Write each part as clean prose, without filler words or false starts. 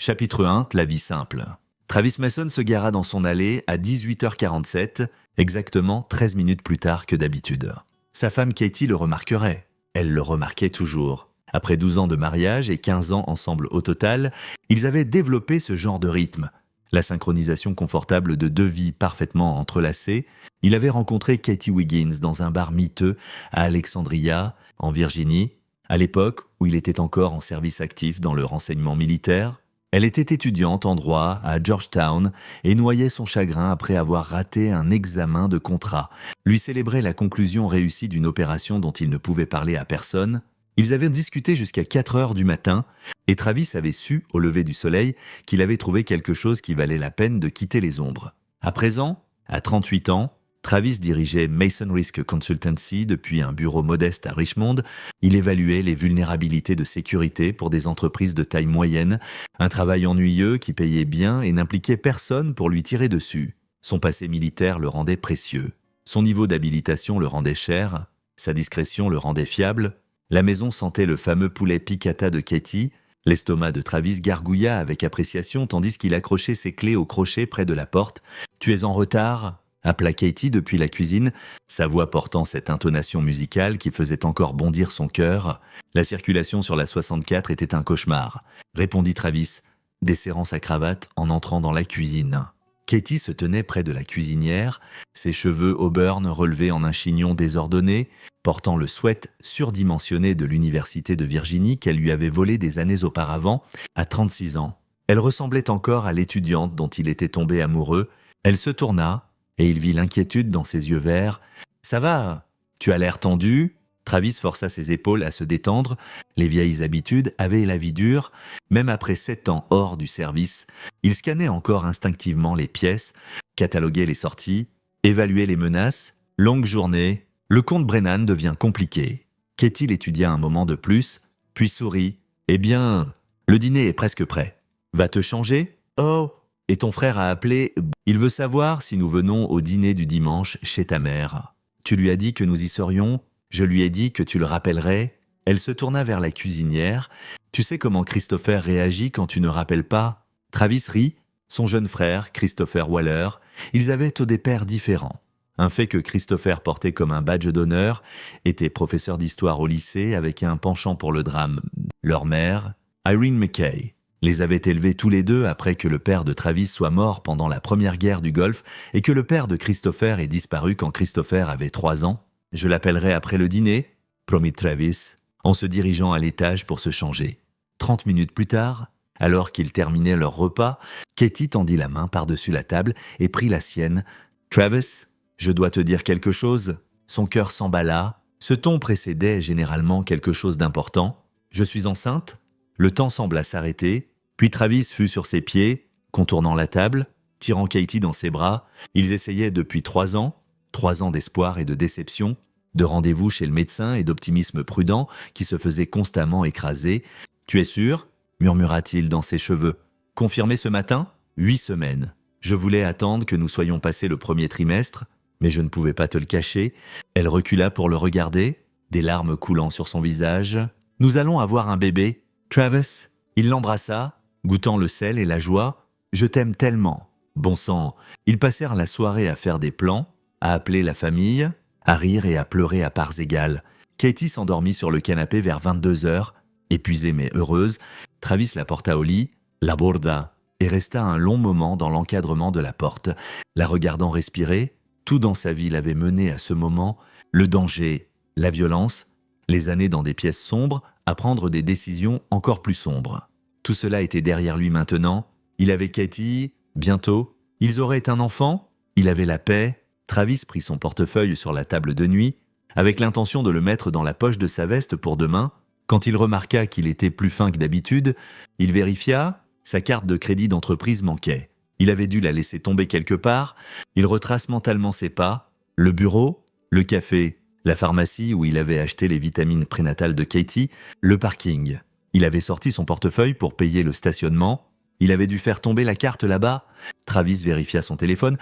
Chapitre 1, la vie simple. Travis Mason se gara dans son allée à 18h47, exactement 13 minutes plus tard que d'habitude. Sa femme Katie le remarquerait. Elle le remarquait toujours. Après 12 ans de mariage et 15 ans ensemble au total, ils avaient développé ce genre de rythme. La synchronisation confortable de deux vies parfaitement entrelacées. Il avait rencontré Katie Wiggins dans un bar miteux à Alexandria, en Virginie, à l'époque où il était encore en service actif dans le renseignement militaire. Elle était étudiante en droit à Georgetown et noyait son chagrin après avoir raté un examen de contrat. Lui célébrait la conclusion réussie d'une opération dont il ne pouvait parler à personne. Ils avaient discuté jusqu'à 4 heures du matin et Travis avait su, au lever du soleil, qu'il avait trouvé quelque chose qui valait la peine de quitter les ombres. À présent, à 38 ans, Travis dirigeait Mason Risk Consultancy depuis un bureau modeste à Richmond. Il évaluait les vulnérabilités de sécurité pour des entreprises de taille moyenne, un travail ennuyeux qui payait bien et n'impliquait personne pour lui tirer dessus. Son passé militaire le rendait précieux. Son niveau d'habilitation le rendait cher. Sa discrétion le rendait fiable. La maison sentait le fameux poulet piccata de Katie. L'estomac de Travis gargouilla avec appréciation tandis qu'il accrochait ses clés au crochet près de la porte. « Tu es en retard ?» appela Katie depuis la cuisine, sa voix portant cette intonation musicale qui faisait encore bondir son cœur. La circulation sur la 64 était un cauchemar, répondit Travis, desserrant sa cravate en entrant dans la cuisine. Katie se tenait près de la cuisinière, ses cheveux auburn relevés en un chignon désordonné, portant le sweat surdimensionné de l'université de Virginie qu'elle lui avait volé des années auparavant, à 36 ans. Elle ressemblait encore à l'étudiante dont il était tombé amoureux. Elle se tourna, et il vit l'inquiétude dans ses yeux verts. « Ça va? Tu as l'air tendu ?» Travis força ses épaules à se détendre. Les vieilles habitudes avaient la vie dure. Même après 7 ans hors du service, il scannait encore instinctivement les pièces, cataloguait les sorties, évaluait les menaces. Longue journée, le comte Brennan devient compliqué. Katie l'étudia un moment de plus, puis sourit. « Eh bien, le dîner est presque prêt. Va te changer? Oh, et ton frère a appelé. Il veut savoir si nous venons au dîner du dimanche chez ta mère. Tu lui as dit que nous y serions? Je lui ai dit que tu le rappellerais. » Elle se tourna vers la cuisinière. « Tu sais comment Christopher réagit quand tu ne rappelles pas ?» Travis rit. Son jeune frère, Christopher Waller, ils avaient des pères différents. Un fait que Christopher portait comme un badge d'honneur, était professeur d'histoire au lycée avec un penchant pour le drame. Leur mère, Irene McKay, les avait élevés tous les deux après que le père de Travis soit mort pendant la première guerre du Golfe et que le père de Christopher ait disparu quand Christopher avait 3 ans. « Je l'appellerai après le dîner », promit Travis, en se dirigeant à l'étage pour se changer. 30 minutes plus tard, alors qu'ils terminaient leur repas, Katie tendit la main par-dessus la table et prit la sienne. « Travis, je dois te dire quelque chose. » Son cœur s'emballa. Ce ton précédait généralement quelque chose d'important. « Je suis enceinte ?» Le temps sembla s'arrêter. Puis Travis fut sur ses pieds, contournant la table, tirant Katie dans ses bras. Ils essayaient depuis 3 ans, 3 ans d'espoir et de déception, de rendez-vous chez le médecin et d'optimisme prudent qui se faisait constamment écraser. « Tu es sûr ?» murmura-t-il dans ses cheveux. « Confirmé ce matin ? 8 semaines. Je voulais attendre que nous soyons passés le premier trimestre, mais je ne pouvais pas te le cacher. » Elle recula pour le regarder, des larmes coulant sur son visage. « Nous allons avoir un bébé. Travis ?» Il l'embrassa, goûtant le sel et la joie. « Je t'aime tellement. » Bon sang, ils passèrent la soirée à faire des plans, à appeler la famille, à rire et à pleurer à parts égales. Katie s'endormit sur le canapé vers 22 heures, épuisée mais heureuse. Travis la porta au lit, l'aborda et resta un long moment dans l'encadrement de la porte, la regardant respirer. Tout dans sa vie l'avait mené à ce moment, le danger, la violence, les années dans des pièces sombres, à prendre des décisions encore plus sombres. Tout cela était derrière lui maintenant. Il avait Katie, bientôt. Ils auraient un enfant. Il avait la paix. Travis prit son portefeuille sur la table de nuit, avec l'intention de le mettre dans la poche de sa veste pour demain. Quand il remarqua qu'il était plus fin que d'habitude, il vérifia, sa carte de crédit d'entreprise manquait. Il avait dû la laisser tomber quelque part. Il retrace mentalement ses pas. Le bureau, le café, la pharmacie où il avait acheté les vitamines prénatales de Katie, le parking. Il avait sorti son portefeuille pour payer le stationnement. Il avait dû faire tomber la carte là-bas. Travis vérifia son téléphone.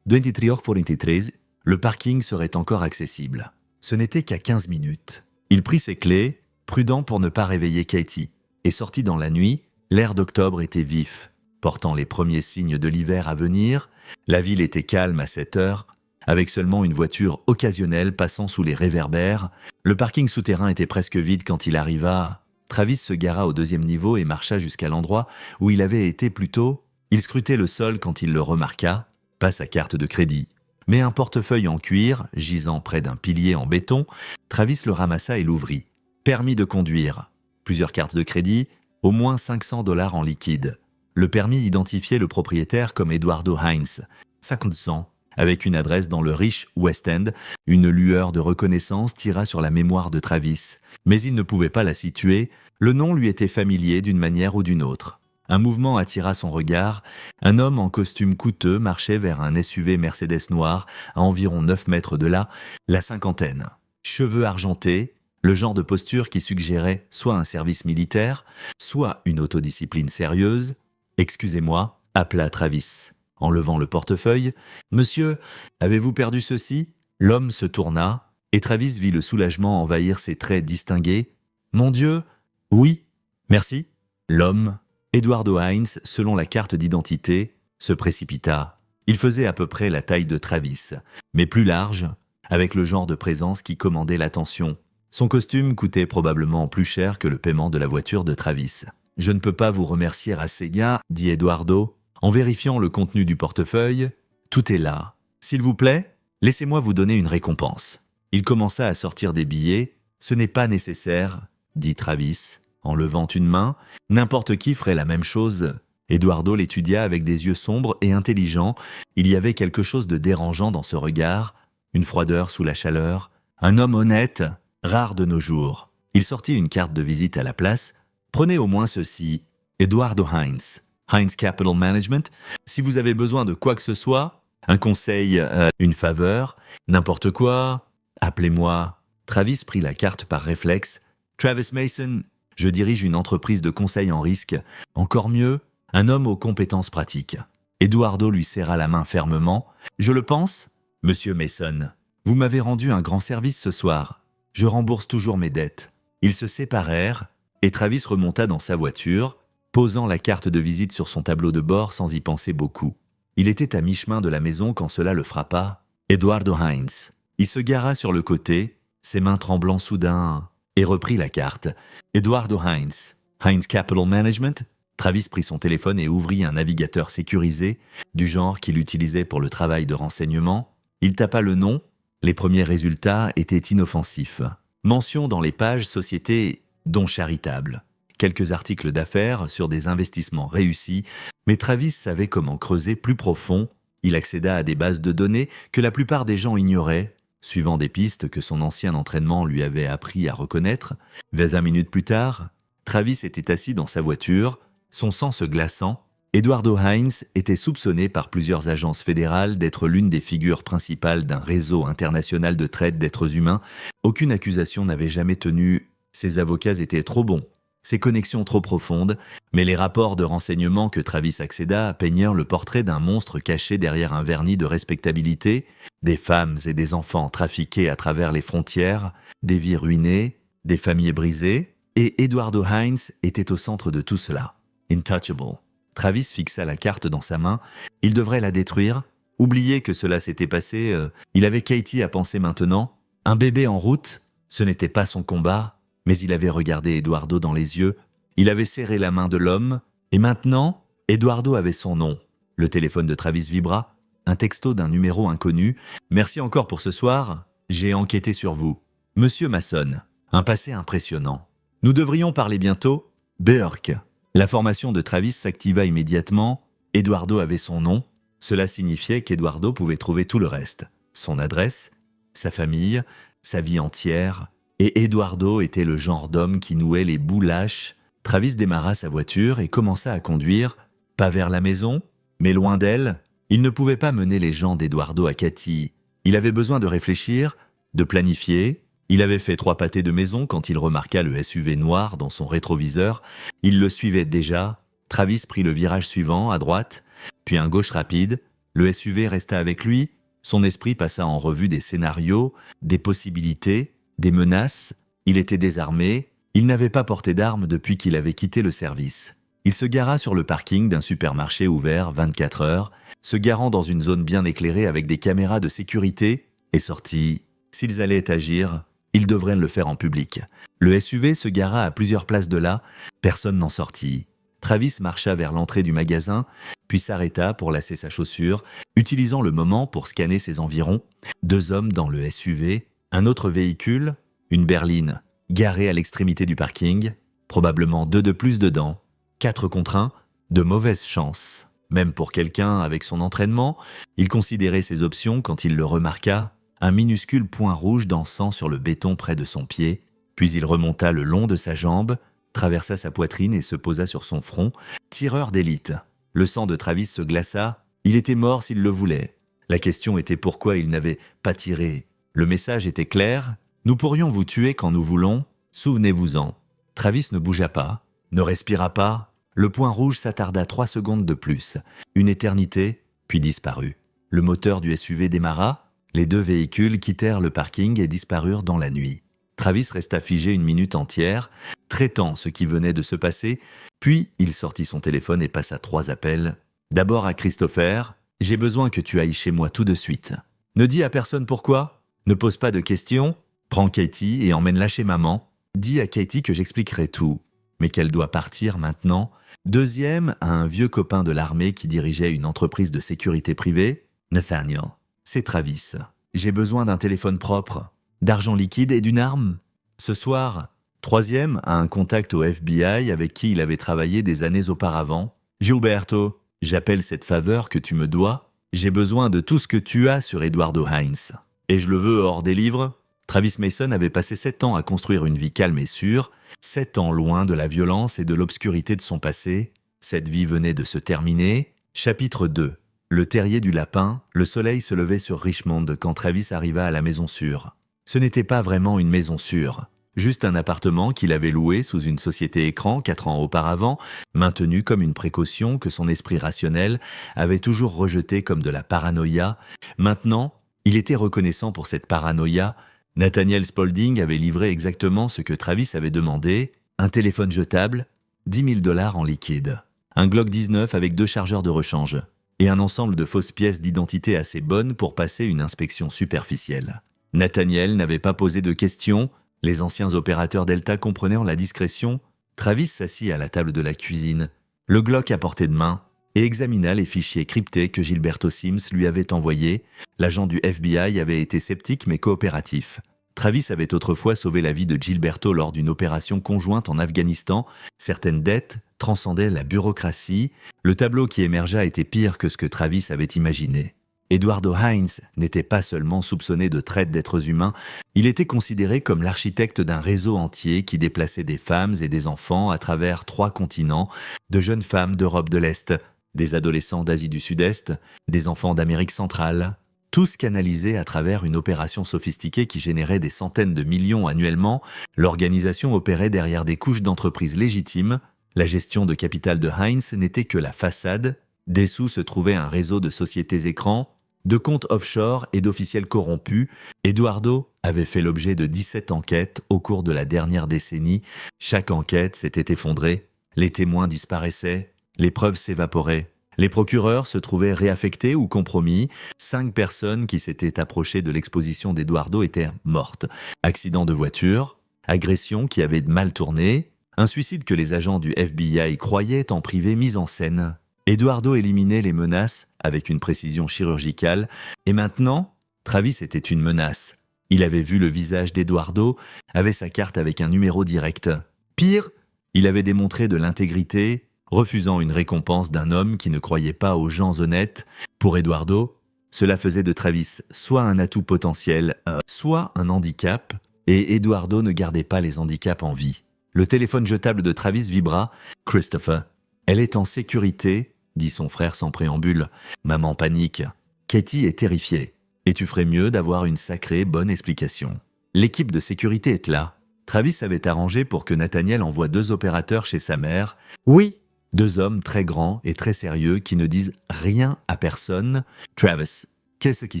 23h43, le parking serait encore accessible. Ce n'était qu'à 15 minutes. Il prit ses clés, prudent pour ne pas réveiller Katie, et sortit dans la nuit, L'air d'octobre était vif, portant les premiers signes de l'hiver à venir. La ville était calme à 7 heures, avec seulement une voiture occasionnelle passant sous les réverbères. Le parking souterrain était presque vide quand il arriva. Travis se gara au 2e niveau et marcha jusqu'à l'endroit où il avait été plus tôt. Il scrutait le sol quand il le remarqua, pas sa carte de crédit, mais un portefeuille en cuir, gisant près d'un pilier en béton. Travis le ramassa et l'ouvrit. Permis de conduire, plusieurs cartes de crédit, au moins $500 en liquide. Le permis identifiait le propriétaire comme Eduardo Hines, 50 ans, avec une adresse dans le riche West End. Une lueur de reconnaissance tira sur la mémoire de Travis, mais il ne pouvait pas la situer. Le nom lui était familier d'une manière ou d'une autre. Un mouvement attira son regard. Un homme en costume coûteux marchait vers un SUV Mercedes noir à environ 9 mètres de là, la cinquantaine. Cheveux argentés, le genre de posture qui suggérait soit un service militaire, soit une autodiscipline sérieuse. « Excusez-moi », appela Travis, en levant le portefeuille. « Monsieur, avez-vous perdu ceci ?» L'homme se tourna, et Travis vit le soulagement envahir ses traits distingués. « Mon Dieu, oui, merci. » L'homme, Eduardo Hines, selon la carte d'identité, se précipita. Il faisait à peu près la taille de Travis, mais plus large, avec le genre de présence qui commandait l'attention. Son costume coûtait probablement plus cher que le paiement de la voiture de Travis. « Je ne peux pas vous remercier assez bien, » dit Eduardo, en vérifiant le contenu du portefeuille. « Tout est là. S'il vous plaît, laissez-moi vous donner une récompense. » Il commença à sortir des billets. « Ce n'est pas nécessaire, » dit Travis, en levant une main. « N'importe qui ferait la même chose. » Eduardo l'étudia avec des yeux sombres et intelligents. Il y avait quelque chose de dérangeant dans ce regard, une froideur sous la chaleur. Un homme honnête, rare de nos jours. Il sortit une carte de visite à la place. « Prenez au moins ceci, Eduardo Hines. Hines Capital Management. Si vous avez besoin de quoi que ce soit, un conseil, une faveur, n'importe quoi, appelez-moi. » Travis prit la carte par réflexe. « Travis Mason, je dirige une entreprise de conseil en risque. Encore mieux, un homme aux compétences pratiques. » Eduardo lui serra la main fermement. « Je le pense, Monsieur Mason. Vous m'avez rendu un grand service ce soir. Je rembourse toujours mes dettes. » Ils se séparèrent et Travis remonta dans sa voiture, posant la carte de visite sur son tableau de bord sans y penser beaucoup. Il était à mi-chemin de la maison quand cela le frappa. Eduardo Hines. Il se gara sur le côté, ses mains tremblant soudain, et reprit la carte. Eduardo Hines. Hines Capital Management. Travis prit son téléphone et ouvrit un navigateur sécurisé, du genre qu'il utilisait pour le travail de renseignement. Il tapa le nom. Les premiers résultats étaient inoffensifs. Mention dans les pages société dons charitables. Quelques articles d'affaires sur des investissements réussis, mais Travis savait comment creuser plus profond. Il accéda à des bases de données que la plupart des gens ignoraient, suivant des pistes que son ancien entraînement lui avait appris à reconnaître. 20 minutes plus tard, Travis était assis dans sa voiture, son sang se glaçant. Eduardo Hines était soupçonné par plusieurs agences fédérales d'être l'une des figures principales d'un réseau international de traite d'êtres humains. Aucune accusation n'avait jamais tenu. Ses avocats étaient trop bons, ses connexions trop profondes, mais les rapports de renseignement que Travis accéda peignirent le portrait d'un monstre caché derrière un vernis de respectabilité, des femmes et des enfants trafiqués à travers les frontières, des vies ruinées, des familles brisées, et Eduardo Hines était au centre de tout cela. Intouchable. Travis fixa la carte dans sa main. Il devrait la détruire. Oublier que cela s'était passé. Il avait Katie à penser maintenant. Un bébé en route, ce n'était pas son combat. Mais il avait regardé Eduardo dans les yeux, il avait serré la main de l'homme, et maintenant, Eduardo avait son nom. Le téléphone de Travis vibra, un texto d'un numéro inconnu. « Merci encore pour ce soir, j'ai enquêté sur vous. Monsieur Mason, un passé impressionnant. Nous devrions parler bientôt. Burke. » La formation de Travis s'activa immédiatement. Eduardo avait son nom. Cela signifiait qu'Eduardo pouvait trouver tout le reste. Son adresse, sa famille, sa vie entière. Et Eduardo était le genre d'homme qui nouait les bouts lâches. Travis démarra sa voiture et commença à conduire, pas vers la maison, mais loin d'elle. Il ne pouvait pas mener les gens d'Eduardo à Katy. Il avait besoin de réfléchir, de planifier. Il avait fait 3 pâtés de maison quand il remarqua le SUV noir dans son rétroviseur. Il le suivait déjà. Travis prit le virage suivant, à droite, puis un gauche rapide. Le SUV resta avec lui. Son esprit passa en revue des scénarios, des possibilités, des menaces. Il était désarmé. Il n'avait pas porté d'armes depuis qu'il avait quitté le service. Il se gara sur le parking d'un supermarché ouvert 24 heures, se garant dans une zone bien éclairée avec des caméras de sécurité, et sortit. S'ils allaient agir, ils devraient le faire en public. Le SUV se gara à plusieurs places de là, personne n'en sortit. Travis marcha vers l'entrée du magasin, puis s'arrêta pour lasser sa chaussure, utilisant le moment pour scanner ses environs. 2 hommes dans le SUV, un autre véhicule, une berline, garée à l'extrémité du parking, probablement 2 de plus dedans. 4 contre 1, de mauvaise chance. Même pour quelqu'un avec son entraînement, il considérait ses options quand il le remarqua, un minuscule point rouge dansant sur le béton près de son pied, puis il remonta le long de sa jambe, traversa sa poitrine et se posa sur son front, tireur d'élite. Le sang de Travis se glaça, il était mort s'il le voulait. La question était pourquoi il n'avait pas tiré. Le message était clair, nous pourrions vous tuer quand nous voulons, souvenez-vous-en. Travis ne bougea pas, ne respira pas. Le point rouge s'attarda 3 secondes de plus, une éternité, puis disparut. Le moteur du SUV démarra, les 2 véhicules quittèrent le parking et disparurent dans la nuit. Travis resta figé une minute entière, traitant ce qui venait de se passer, puis il sortit son téléphone et passa 3 appels. D'abord à Christopher, « J'ai besoin que tu ailles chez moi tout de suite. Ne dis à personne pourquoi, ne pose pas de questions, prends Katie et emmène-la chez maman. Dis à Katie que j'expliquerai tout, mais qu'elle doit partir maintenant. » Deuxième, à un vieux copain de l'armée qui dirigeait une entreprise de sécurité privée, « Nathaniel, c'est Travis. J'ai besoin d'un téléphone propre, d'argent liquide et d'une arme. Ce soir. » Troisième, à un contact au FBI avec qui il avait travaillé des années auparavant, « Gilberto, j'appelle cette faveur que tu me dois. J'ai besoin de tout ce que tu as sur Eduardo Hines. Et je le veux hors des livres. » Travis Mason avait passé 7 ans à construire une vie calme et sûre, 7 ans loin de la violence et de l'obscurité de son passé. Cette vie venait de se terminer. Chapitre 2. Le terrier du lapin, le soleil se levait sur Richmond quand Travis arriva à la maison sûre. Ce n'était pas vraiment une maison sûre, juste un appartement qu'il avait loué sous une société écran 4 ans auparavant, maintenu comme une précaution que son esprit rationnel avait toujours rejetée comme de la paranoïa. Maintenant, il était reconnaissant pour cette paranoïa. Nathaniel Spaulding avait livré exactement ce que Travis avait demandé, un téléphone jetable, $10 000 en liquide, un Glock 19 avec 2 chargeurs de rechange, et un ensemble de fausses pièces d'identité assez bonnes pour passer une inspection superficielle. Nathaniel n'avait pas posé de questions, les anciens opérateurs Delta comprenaient en la discrétion. Travis s'assit à la table de la cuisine, le Glock à portée de main, et examina les fichiers cryptés que Gilberto Sims lui avait envoyés. L'agent du FBI avait été sceptique mais coopératif. Travis avait autrefois sauvé la vie de Gilberto lors d'une opération conjointe en Afghanistan. Certaines dettes transcendaient la bureaucratie. Le tableau qui émergea était pire que ce que Travis avait imaginé. Eduardo Hines n'était pas seulement soupçonné de traite d'êtres humains, il était considéré comme l'architecte d'un réseau entier qui déplaçait des femmes et des enfants à travers 3 continents, de jeunes femmes d'Europe de l'Est, des adolescents d'Asie du Sud-Est, des enfants d'Amérique centrale, tous canalisés à travers une opération sophistiquée qui générait des centaines de millions annuellement. L'organisation opérait derrière des couches d'entreprises légitimes. La gestion de capital de Hines n'était que la façade. Dessous se trouvait un réseau de sociétés écrans, de comptes offshore et d'officiels corrompus. Eduardo avait fait l'objet de 17 enquêtes au cours de la dernière décennie. Chaque enquête s'était effondrée, les témoins disparaissaient, les preuves s'évaporaient. Les procureurs se trouvaient réaffectés ou compromis. 5 personnes qui s'étaient approchées de l'exposition d'Eduardo étaient mortes. Accident de voiture, agression qui avait mal tourné, un suicide que les agents du FBI croyaient en privé mis en scène. Eduardo éliminait les menaces avec une précision chirurgicale, et maintenant, Travis était une menace. Il avait vu le visage d'Eduardo, avait sa carte avec un numéro direct. Pire, il avait démontré de l'intégrité, refusant une récompense d'un homme qui ne croyait pas aux gens honnêtes. Pour Eduardo, cela faisait de Travis soit un atout potentiel, soit un handicap, et Eduardo ne gardait pas les handicaps en vie. Le téléphone jetable de Travis vibra. « Christopher, elle est en sécurité », dit son frère sans préambule. Maman panique. Katie est terrifiée. Et tu ferais mieux d'avoir une sacrée bonne explication. L'équipe de sécurité est là. Travis avait arrangé pour que Nathaniel envoie 2 opérateurs chez sa mère. Oui, 2 hommes très grands et très sérieux qui ne disent rien à personne. Travis, qu'est-ce qui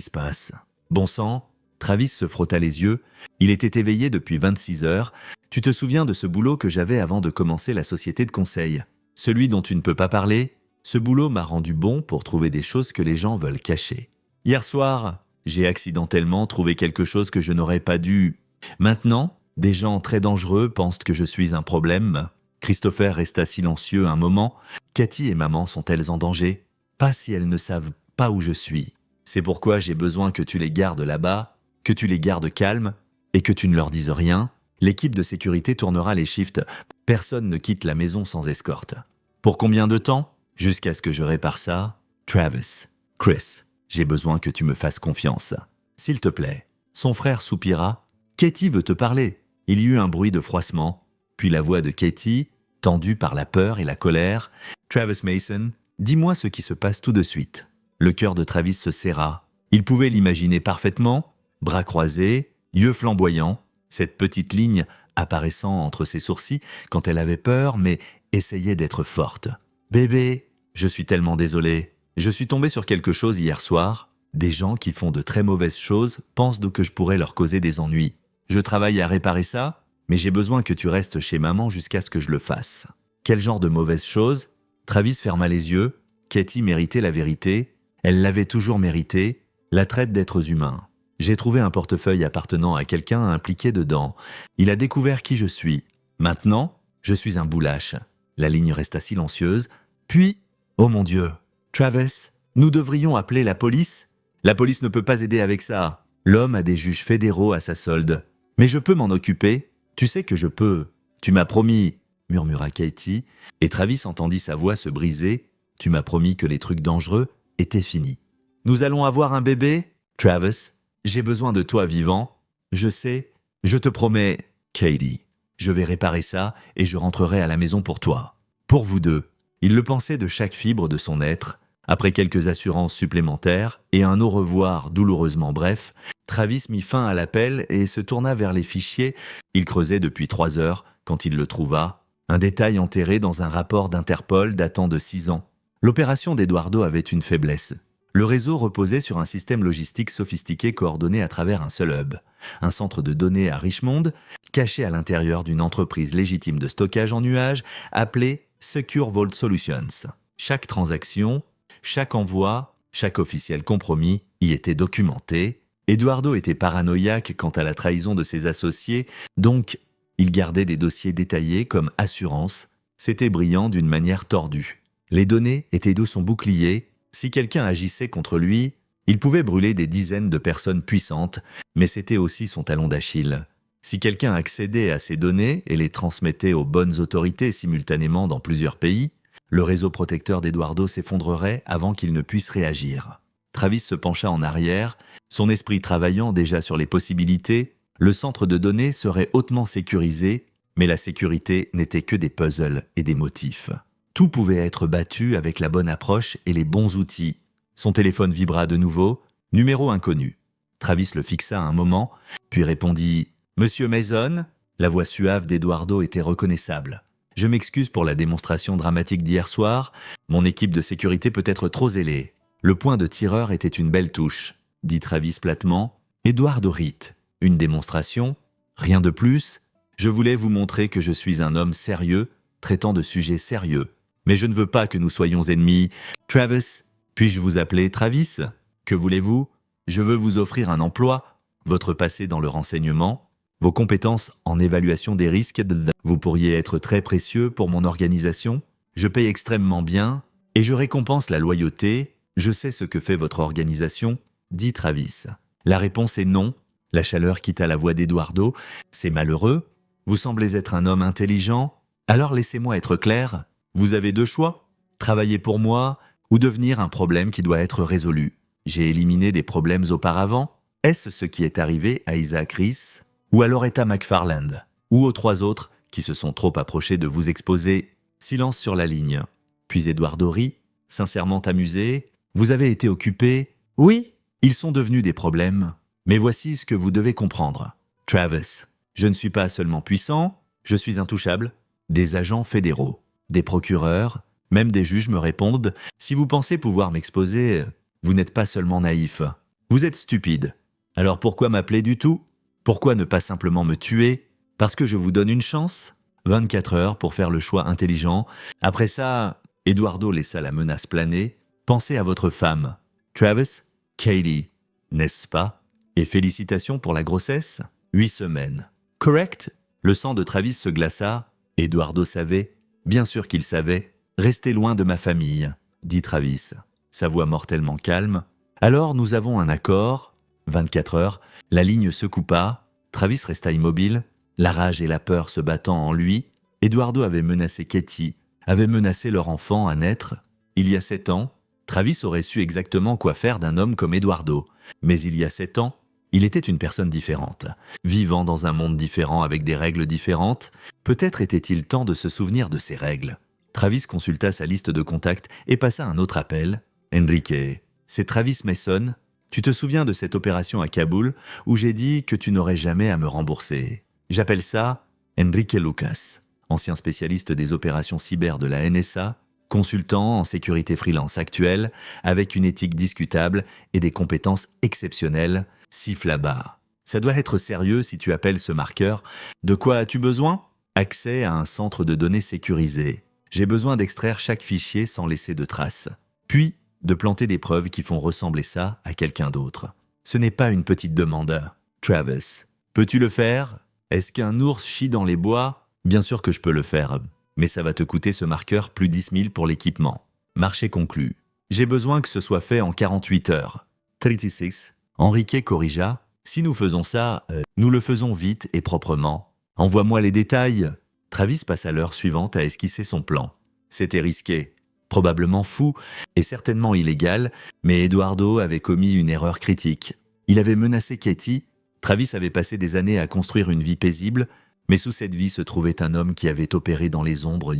se passe? Bon sang, Travis se frotta les yeux. Il était éveillé depuis 26 heures. Tu te souviens de ce boulot que j'avais avant de commencer la société de conseil? celui dont tu ne peux pas parler. Ce boulot m'a rendu bon pour trouver des choses que les gens veulent cacher. Hier soir, j'ai accidentellement trouvé quelque chose que je n'aurais pas dû. Maintenant, des gens très dangereux pensent que je suis un problème. Christopher resta silencieux un moment. Cathy et maman sont-elles en danger? Pas si elles ne savent pas où je suis. C'est pourquoi j'ai besoin que tu les gardes là-bas, que tu les gardes calmes et que tu ne leur dises rien. L'équipe de sécurité tournera les shifts. Personne ne quitte la maison sans escorte. Pour combien de temps? Jusqu'à ce que je répare ça. Travis. Chris, j'ai besoin que tu me fasses confiance. S'il te plaît. Son frère soupira. Katie veut te parler. Il y eut un bruit de froissement, puis la voix de Katie, tendue par la peur et la colère. Travis Mason, dis-moi ce qui se passe tout de suite. Le cœur de Travis se serra. Il pouvait l'imaginer parfaitement, bras croisés, yeux flamboyants, cette petite ligne apparaissant entre ses sourcils quand elle avait peur mais essayait d'être forte. Bébé, je suis tellement désolé. Je suis tombé sur quelque chose hier soir. Des gens qui font de très mauvaises choses pensent que je pourrais leur causer des ennuis. Je travaille à réparer ça, mais j'ai besoin que tu restes chez maman jusqu'à ce que je le fasse. Quel genre de mauvaises choses? Travis ferma les yeux. Katie méritait la vérité. Elle l'avait toujours méritée. La traite d'êtres humains. J'ai trouvé un portefeuille appartenant à quelqu'un impliqué dedans. Il a découvert qui je suis. Maintenant, je suis un boulache. La ligne resta silencieuse. Puis, oh mon Dieu, Travis, nous devrions appeler la police? La police ne peut pas aider avec ça. L'homme a des juges fédéraux à sa solde. Mais je peux m'en occuper. Tu sais que je peux. Tu m'as promis, murmura Katie, et Travis entendit sa voix se briser. Tu m'as promis que les trucs dangereux étaient finis. Nous allons avoir un bébé? Travis, j'ai besoin de toi vivant. Je sais, je te promets, Katie. Je vais réparer ça et je rentrerai à la maison pour toi. Pour vous deux. Il le pensait de chaque fibre de son être. Après quelques assurances supplémentaires et un au revoir douloureusement bref, Travis mit fin à l'appel et se tourna vers les fichiers. Il creusait depuis 3 heures quand il le trouva. Un détail enterré dans un rapport d'Interpol datant de 6 ans. L'opération d'Eduardo avait une faiblesse. Le réseau reposait sur un système logistique sophistiqué coordonné à travers un seul hub. Un centre de données à Richmond, caché à l'intérieur d'une entreprise légitime de stockage en nuage appelée Secure Vault Solutions. Chaque transaction, chaque envoi, chaque officiel compromis y était documenté. Eduardo était paranoïaque quant à la trahison de ses associés, donc il gardait des dossiers détaillés comme assurance. C'était brillant d'une manière tordue. Les données étaient de son bouclier. Si quelqu'un agissait contre lui, il pouvait brûler des dizaines de personnes puissantes, mais c'était aussi son talon d'Achille. Si quelqu'un accédait à ces données et les transmettait aux bonnes autorités simultanément dans plusieurs pays, le réseau protecteur d'Eduardo s'effondrerait avant qu'il ne puisse réagir. Travis se pencha en arrière, son esprit travaillant déjà sur les possibilités. Le centre de données serait hautement sécurisé, mais la sécurité n'était que des puzzles et des motifs. Tout pouvait être battu avec la bonne approche et les bons outils. Son téléphone vibra de nouveau, numéro inconnu. Travis le fixa un moment, puis répondit « Monsieur Mason ?» La voix suave d'Eduardo était reconnaissable. « Je m'excuse pour la démonstration dramatique d'hier soir. Mon équipe de sécurité peut être trop zélée. Le point de tireur était une belle touche, » dit Travis platement. Eduardo rit. « Une démonstration? Rien de plus? Je voulais vous montrer que je suis un homme sérieux, traitant de sujets sérieux. Mais je ne veux pas que nous soyons ennemis. Travis, puis-je vous appeler Travis? Que voulez-vous? Je veux vous offrir un emploi, votre passé dans le renseignement, vos compétences en évaluation des risques. Vous pourriez être très précieux pour mon organisation. Je paye extrêmement bien et je récompense la loyauté. Je sais ce que fait votre organisation, dit Travis. La réponse est non. La chaleur quitta la voix d'Eduardo. C'est malheureux. Vous semblez être un homme intelligent. Alors laissez-moi être clair. Vous avez 2 choix, travailler pour moi ou devenir un problème qui doit être résolu. J'ai éliminé des problèmes auparavant. Est-ce ce qui est arrivé à Isaac Reese ou à Loretta McFarland ou aux 3 autres qui se sont trop approchés de vous exposer? Silence sur la ligne. Puis Eduardo rit, sincèrement amusé. Vous avez été occupé? Oui, ils sont devenus des problèmes. Mais voici ce que vous devez comprendre. Travis, je ne suis pas seulement puissant, je suis intouchable. Des agents fédéraux. Des procureurs, même des juges me répondent « Si vous pensez pouvoir m'exposer, vous n'êtes pas seulement naïf. Vous êtes stupide. Alors pourquoi m'appeler du tout? Pourquoi ne pas simplement me tuer? Parce que je vous donne une chance? 24 heures pour faire le choix intelligent. Après ça, Eduardo laissa la menace planer. Pensez à votre femme. Travis, Katie, n'est-ce pas? Et félicitations pour la grossesse. 8 semaines. Correct? Le sang de Travis se glaça. Eduardo savait. Bien sûr qu'il savait. Restez loin de ma famille, dit Travis, sa voix mortellement calme. Alors nous avons un accord. 24 heures. La ligne se coupa. Travis resta immobile. La rage et la peur se battant en lui, Eduardo avait menacé Katie, avait menacé leur enfant à naître. Il y a 7 ans, Travis aurait su exactement quoi faire d'un homme comme Eduardo. Mais il y a 7 ans, il était une personne différente, vivant dans un monde différent avec des règles différentes. Peut-être était-il temps de se souvenir de ces règles. Travis consulta sa liste de contacts et passa un autre appel. « Enrique, c'est Travis Mason. Tu te souviens de cette opération à Kaboul où j'ai dit que tu n'aurais jamais à me rembourser ? J'appelle ça Enrique Lucas, ancien spécialiste des opérations cyber de la NSA, consultant en sécurité freelance actuelle, avec une éthique discutable et des compétences exceptionnelles, siffle à bas. Ça doit être sérieux si tu appelles ce marqueur. De quoi as-tu besoin? Accès à un centre de données sécurisé. J'ai besoin d'extraire chaque fichier sans laisser de traces. Puis, de planter des preuves qui font ressembler ça à quelqu'un d'autre. Ce n'est pas une petite demande. Travis, peux-tu le faire? Est-ce qu'un ours chie dans les bois? Bien sûr que je peux le faire, mais ça va te coûter ce marqueur plus 10 000 pour l'équipement. Marché conclu. J'ai besoin que ce soit fait en 48 heures. 36. Enrique corrigea. Si nous faisons ça, nous le faisons vite et proprement. Envoie-moi les détails. Travis passa l'heure suivante à esquisser son plan. C'était risqué, probablement fou et certainement illégal, mais Eduardo avait commis une erreur critique. Il avait menacé Katie. Travis avait passé des années à construire une vie paisible, mais sous cette vie se trouvait un homme qui avait opéré dans les ombres,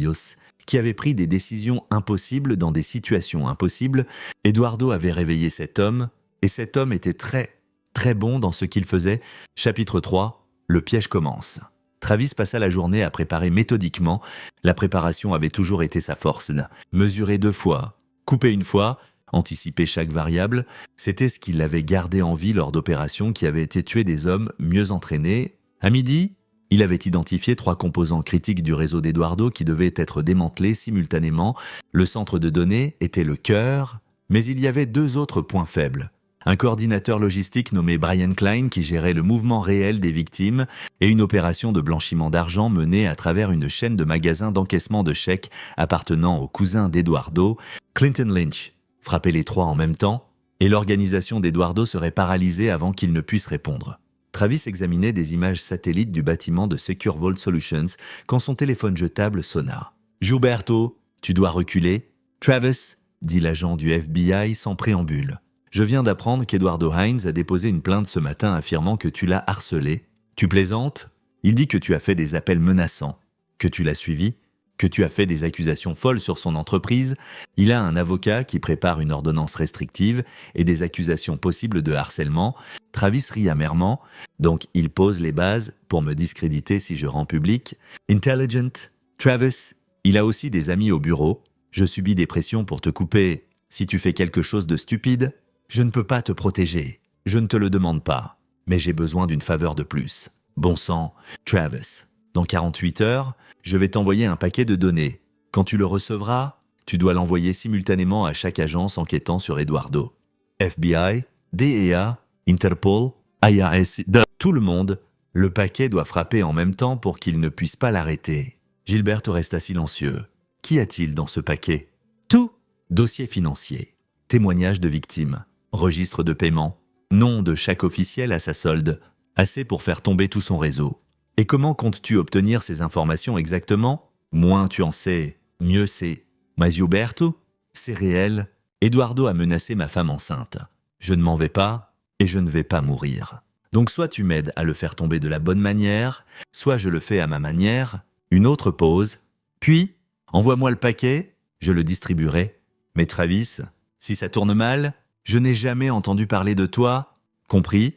qui avait pris des décisions impossibles dans des situations impossibles. Eduardo avait réveillé cet homme, et cet homme était très bon dans ce qu'il faisait. Chapitre 3, le piège commence. Travis passa la journée à préparer méthodiquement. La préparation avait toujours été sa force. Mesurer 2 fois, couper 1 fois, anticiper chaque variable, c'était ce qui l'avait gardé en vie lors d'opérations qui avaient été tuées des hommes mieux entraînés. À midi, il avait identifié 3 composants critiques du réseau d'Eduardo qui devaient être démantelés simultanément. Le centre de données était le cœur, mais il y avait 2 autres points faibles. Un coordinateur logistique nommé Brian Klein qui gérait le mouvement réel des victimes et une opération de blanchiment d'argent menée à travers une chaîne de magasins d'encaissement de chèques appartenant au cousin d'Eduardo, Clinton Lynch. Frapper les 3 en même temps, et l'organisation d'Eduardo serait paralysée avant qu'il ne puisse répondre. Travis examinait des images satellites du bâtiment de Secure Vault Solutions quand son téléphone jetable sonna. « Gilberto, tu dois reculer. »« Travis, » dit l'agent du FBI sans préambule. « Je viens d'apprendre qu'Eduardo Hines a déposé une plainte ce matin affirmant que tu l'as harcelé. Tu plaisantes? Il dit que tu as fait des appels menaçants, que tu l'as suivi, que tu as fait des accusations folles sur son entreprise. Il a un avocat qui prépare une ordonnance restrictive et des accusations possibles de harcèlement. » Travis rit amèrement. Donc il pose les bases pour me discréditer si je rends public. Intelligent. Travis, il a aussi des amis au bureau. Je subis des pressions pour te couper. Si tu fais quelque chose de stupide, je ne peux pas te protéger. Je ne te le demande pas. Mais j'ai besoin d'une faveur de plus. Bon sang, Travis. Dans 48 heures, je vais t'envoyer un paquet de données. Quand tu le recevras, tu dois l'envoyer simultanément à chaque agence enquêtant sur Eduardo. FBI, DEA, Interpol, IRS, tout le monde. Le paquet doit frapper en même temps pour qu'ils ne puissent pas l'arrêter. Gilberto resta silencieux. Qu'y a-t-il dans ce paquet? Tout. Dossier financier, témoignages de victimes, registre de paiement, nom de chaque officiel à sa solde, assez pour faire tomber tout son réseau. Et comment comptes-tu obtenir ces informations exactement? Moins tu en sais, mieux c'est. Mais Gilberto, c'est réel. Eduardo a menacé ma femme enceinte. Je ne m'en vais pas et je ne vais pas mourir. Donc soit tu m'aides à le faire tomber de la bonne manière, soit je le fais à ma manière. Une autre pause. Puis, envoie-moi le paquet, je le distribuerai. Mais Travis, si ça tourne mal, je n'ai jamais entendu parler de toi. Compris?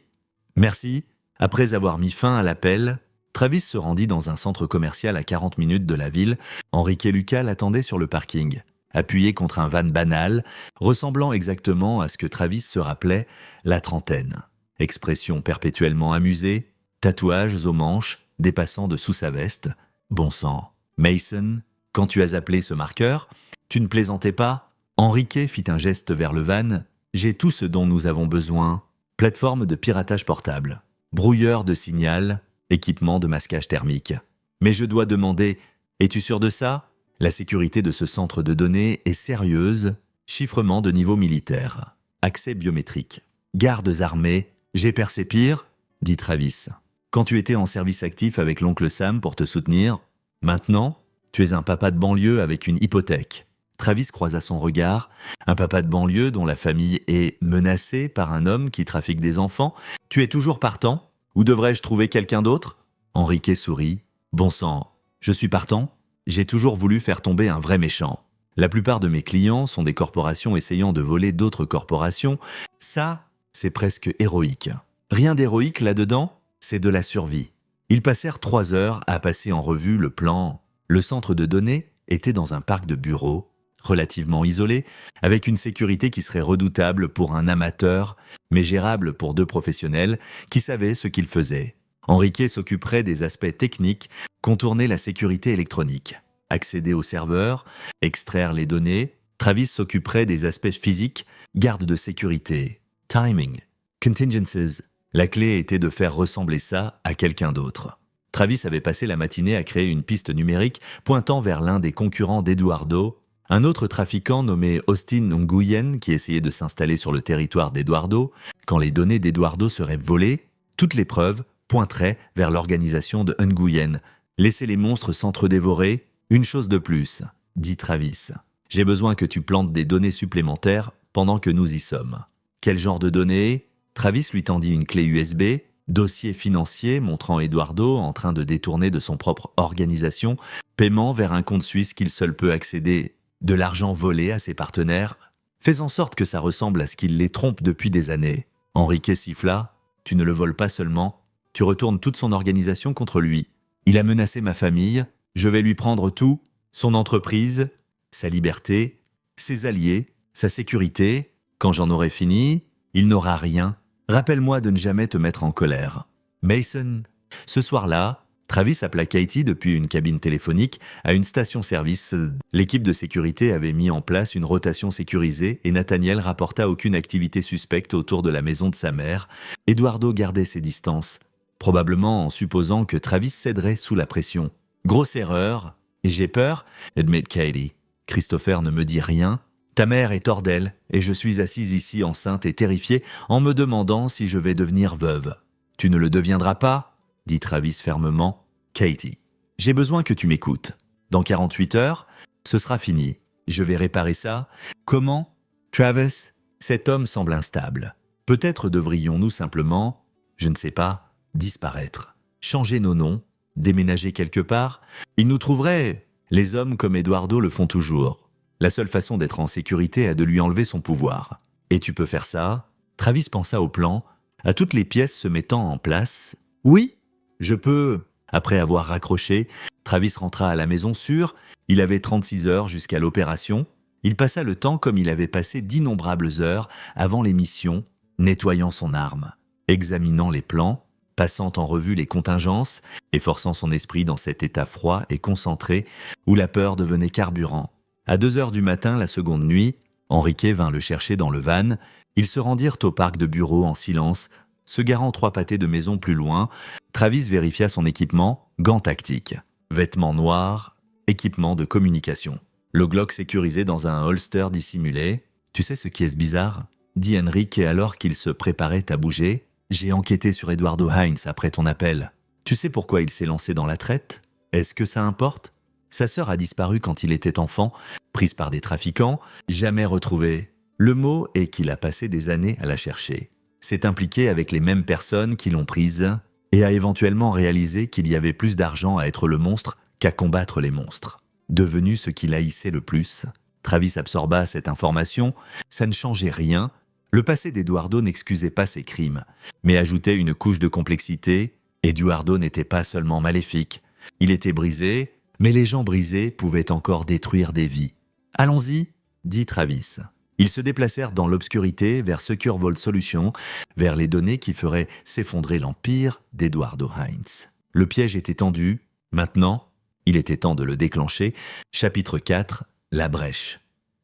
Merci. Après avoir mis fin à l'appel, Travis se rendit dans un centre commercial à 40 minutes de la ville. Enrique Lucas l'attendait sur le parking, appuyé contre un van banal, ressemblant exactement à ce que Travis se rappelait, la trentaine. Expression perpétuellement amusée, tatouages aux manches, dépassant de sous sa veste. Bon sang. Mason, quand tu as appelé ce marqueur, tu ne plaisantais pas? Enrique fit un geste vers le van. J'ai tout ce dont nous avons besoin. Plateforme de piratage portable, brouilleur de signal, équipement de masquage thermique. Mais je dois demander, es-tu sûr de ça? La sécurité de ce centre de données est sérieuse. Chiffrement de niveau militaire. Accès biométrique. Gardes armés. J'ai percé pire, dit Travis. Quand tu étais en service actif avec l'oncle Sam pour te soutenir, maintenant, tu es un papa de banlieue avec une hypothèque. Travis croisa son regard. Un papa de banlieue dont la famille est menacée par un homme qui trafique des enfants. Tu es toujours partant? Ou devrais-je trouver quelqu'un d'autre? Enrique sourit. Bon sang, je suis partant? J'ai toujours voulu faire tomber un vrai méchant. La plupart de mes clients sont des corporations essayant de voler d'autres corporations. Ça, c'est presque héroïque. Rien d'héroïque là-dedans, c'est de la survie. Ils passèrent 3 heures à passer en revue le plan. Le centre de données était dans un parc de bureaux, relativement isolé, avec une sécurité qui serait redoutable pour un amateur, mais gérable pour 2 professionnels qui savaient ce qu'ils faisaient. Enrique s'occuperait des aspects techniques, contourner la sécurité électronique, accéder aux serveurs, extraire les données. Travis s'occuperait des aspects physiques, garde de sécurité, timing, contingencies. La clé était de faire ressembler ça à quelqu'un d'autre. Travis avait passé la matinée à créer une piste numérique pointant vers l'un des concurrents d'Eduardo, un autre trafiquant nommé Austin Nguyen qui essayait de s'installer sur le territoire d'Eduardo. Quand les données d'Eduardo seraient volées, toutes les preuves pointeraient vers l'organisation de Nguyen. Laissez les monstres s'entre-dévorer, une chose de plus, dit Travis. J'ai besoin que tu plantes des données supplémentaires pendant que nous y sommes. Quel genre de données? Travis lui tendit une clé USB, dossier financier montrant Eduardo en train de détourner de son propre organisation, paiement vers un compte suisse qu'il seul peut accéder, de l'argent volé à ses partenaires. Fais en sorte que ça ressemble à ce qu'il les trompe depuis des années. Enrique siffla. Tu ne le voles pas seulement, tu retournes toute son organisation contre lui. Il a menacé ma famille, je vais lui prendre tout, son entreprise, sa liberté, ses alliés, sa sécurité. Quand j'en aurai fini, il n'aura rien. Rappelle-moi de ne jamais te mettre en colère. Mason. Ce soir-là, Travis appela Katie depuis une cabine téléphonique à une station-service. L'équipe de sécurité avait mis en place une rotation sécurisée et Nathaniel rapporta aucune activité suspecte autour de la maison de sa mère. Eduardo gardait ses distances, probablement en supposant que Travis céderait sous la pression. Grosse erreur, et j'ai peur, admit Katie. Christopher ne me dit rien. Ta mère est hors d'elle, et je suis assise ici enceinte et terrifiée en me demandant si je vais devenir veuve. Tu ne le deviendras pas, dit Travis fermement. Katie, j'ai besoin que tu m'écoutes. Dans 48 heures, ce sera fini. Je vais réparer ça. Comment? Travis, cet homme semble instable. Peut-être devrions-nous simplement, je ne sais pas, disparaître. Changer nos noms, déménager quelque part. Il nous trouverait. Les hommes comme Eduardo le font toujours. La seule façon d'être en sécurité est de lui enlever son pouvoir. Et tu peux faire ça? Travis pensa au plan, à toutes les pièces se mettant en place. Oui, je peux. Après avoir raccroché, Travis rentra à la maison sûre. Il avait 36 heures jusqu'à l'opération. Il passa le temps comme il avait passé d'innombrables heures avant l'émission, nettoyant son arme, examinant les plans, passant en revue les contingences, et forçant son esprit dans cet état froid et concentré où la peur devenait carburant. À 2 heures du matin, la seconde nuit, Enrique vint le chercher dans le van. Ils se rendirent au parc de bureaux en silence, se garant 3 pâtés de maison plus loin. Travis vérifia son équipement, gants tactiques, vêtements noirs, équipement de communication. Le Glock sécurisé dans un holster dissimulé. Tu sais ce qui est bizarre? Dit Enrique alors qu'il se préparait à bouger. J'ai enquêté sur Eduardo Hines après ton appel. Tu sais pourquoi il s'est lancé dans la traite? Est-ce que ça importe? Sa sœur a disparu quand il était enfant, prise par des trafiquants, jamais retrouvée. Le mot est qu'il a passé des années à la chercher. S'est impliqué avec les mêmes personnes qui l'ont prise et a éventuellement réalisé qu'il y avait plus d'argent à être le monstre qu'à combattre les monstres. Devenu ce qu'il haïssait le plus, Travis absorba cette information. Ça ne changeait rien. Le passé d'Eduardo n'excusait pas ses crimes, mais ajoutait une couche de complexité. Eduardo n'était pas seulement maléfique. Il était brisé, mais les gens brisés pouvaient encore détruire des vies. « Allons-y », dit Travis. Ils se déplacèrent dans l'obscurité vers Secure Vault Solutions, vers les données qui feraient s'effondrer l'empire d'Eduardo Hines. Le piège était tendu. Maintenant, Il était temps de le déclencher. Chapitre 4. La brèche.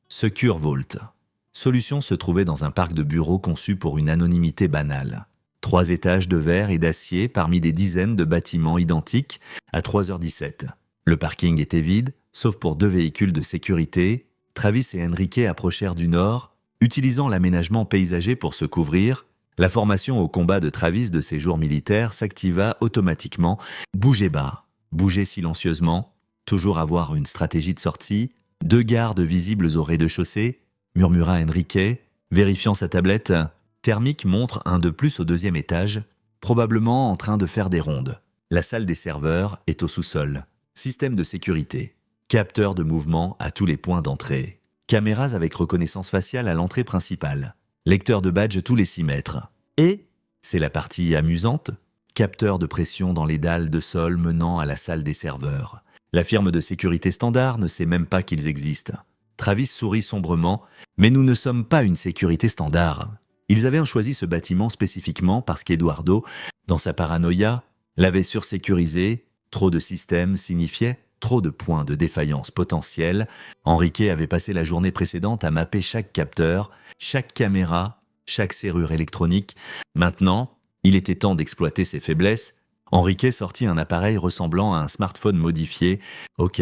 Secure Vault. Solution se trouvait dans un parc de bureaux conçu pour une anonymité banale. 3 étages de verre et d'acier parmi des dizaines de bâtiments identiques à 3h17. Le parking était vide, sauf pour 2 véhicules de sécurité. Travis et Enrique approchèrent du nord, utilisant l'aménagement paysager pour se couvrir. La formation au combat de Travis de ses jours militaires s'activa automatiquement. Bougez bas, bougez silencieusement, toujours avoir une stratégie de sortie. 2 gardes visibles au rez-de-chaussée, murmura Enrique, vérifiant sa tablette. Thermique montre un de plus au 2e étage, probablement en train de faire des rondes. La salle des serveurs est au sous-sol. Système de sécurité. Capteur de mouvement à tous les points d'entrée. Caméras avec reconnaissance faciale à l'entrée principale. Lecteur de badge tous les 6 mètres. Et, c'est la partie amusante, capteur de pression dans les dalles de sol menant à la salle des serveurs. La firme de sécurité standard ne sait même pas qu'ils existent. Travis sourit sombrement, mais nous ne sommes pas une sécurité standard. Ils avaient choisi ce bâtiment spécifiquement parce qu'Eduardo, dans sa paranoïa, l'avait sursécurisé. Trop de systèmes signifiait trop de points de défaillance potentiels. Enrique avait passé la journée précédente à mapper chaque capteur, chaque caméra, chaque serrure électronique. Maintenant, il était temps d'exploiter ses faiblesses. Enrique sortit un appareil ressemblant à un smartphone modifié. Ok,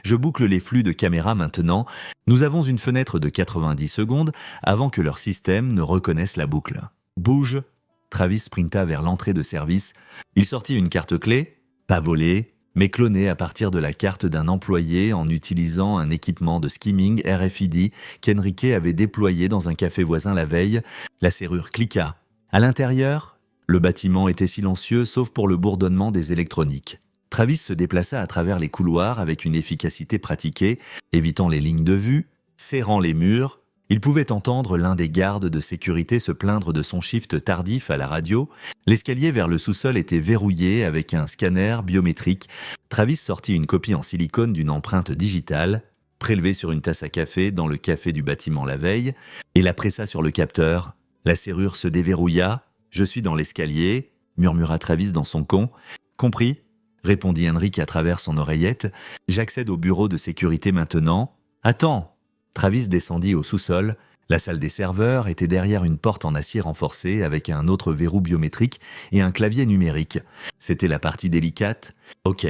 je boucle les flux de caméras maintenant. Nous avons une fenêtre de 90 secondes avant que leur système ne reconnaisse la boucle. Bouge. Travis sprinta vers l'entrée de service. Il sortit une carte clé, pas volée, mais clonée à partir de la carte d'un employé en utilisant un équipement de skimming RFID qu'Enrique avait déployé dans un café voisin la veille. La serrure cliqua. À l'intérieur, le bâtiment était silencieux sauf pour le bourdonnement des électroniques. Travis se déplaça à travers les couloirs avec une efficacité pratiquée, évitant les lignes de vue, serrant les murs. Il pouvait entendre l'un des gardes de sécurité se plaindre de son shift tardif à la radio. L'escalier vers le sous-sol était verrouillé avec un scanner biométrique. Travis sortit une copie en silicone d'une empreinte digitale, prélevée sur une tasse à café dans le café du bâtiment la veille, et la pressa sur le capteur. La serrure se déverrouilla. « Je suis dans l'escalier », murmura Travis dans son con. « Compris », répondit Enrique à travers son oreillette. « J'accède au bureau de sécurité maintenant. »« Attends !» Travis descendit au sous-sol. La salle des serveurs était derrière une porte en acier renforcée avec un autre verrou biométrique et un clavier numérique. C'était la partie délicate. « Ok,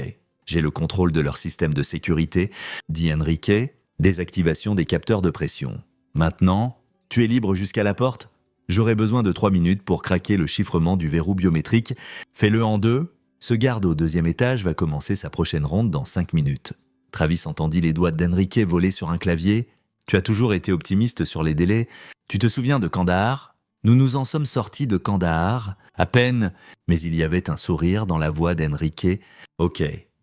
j'ai le contrôle de leur système de sécurité », dit Enrique. « Désactivation des capteurs de pression. Maintenant, tu es libre jusqu'à la porte ? J'aurai besoin de 3 minutes pour craquer le chiffrement du verrou biométrique. Fais-le en 2. Ce garde au 2e étage va commencer sa prochaine ronde dans 5 minutes. » Travis entendit les doigts d'Enrique voler sur un clavier. « Tu as toujours été optimiste sur les délais. Tu te souviens de Kandahar ? Nous nous en sommes sortis de Kandahar, à peine. » Mais il y avait un sourire dans la voix d'Enrique. « Ok,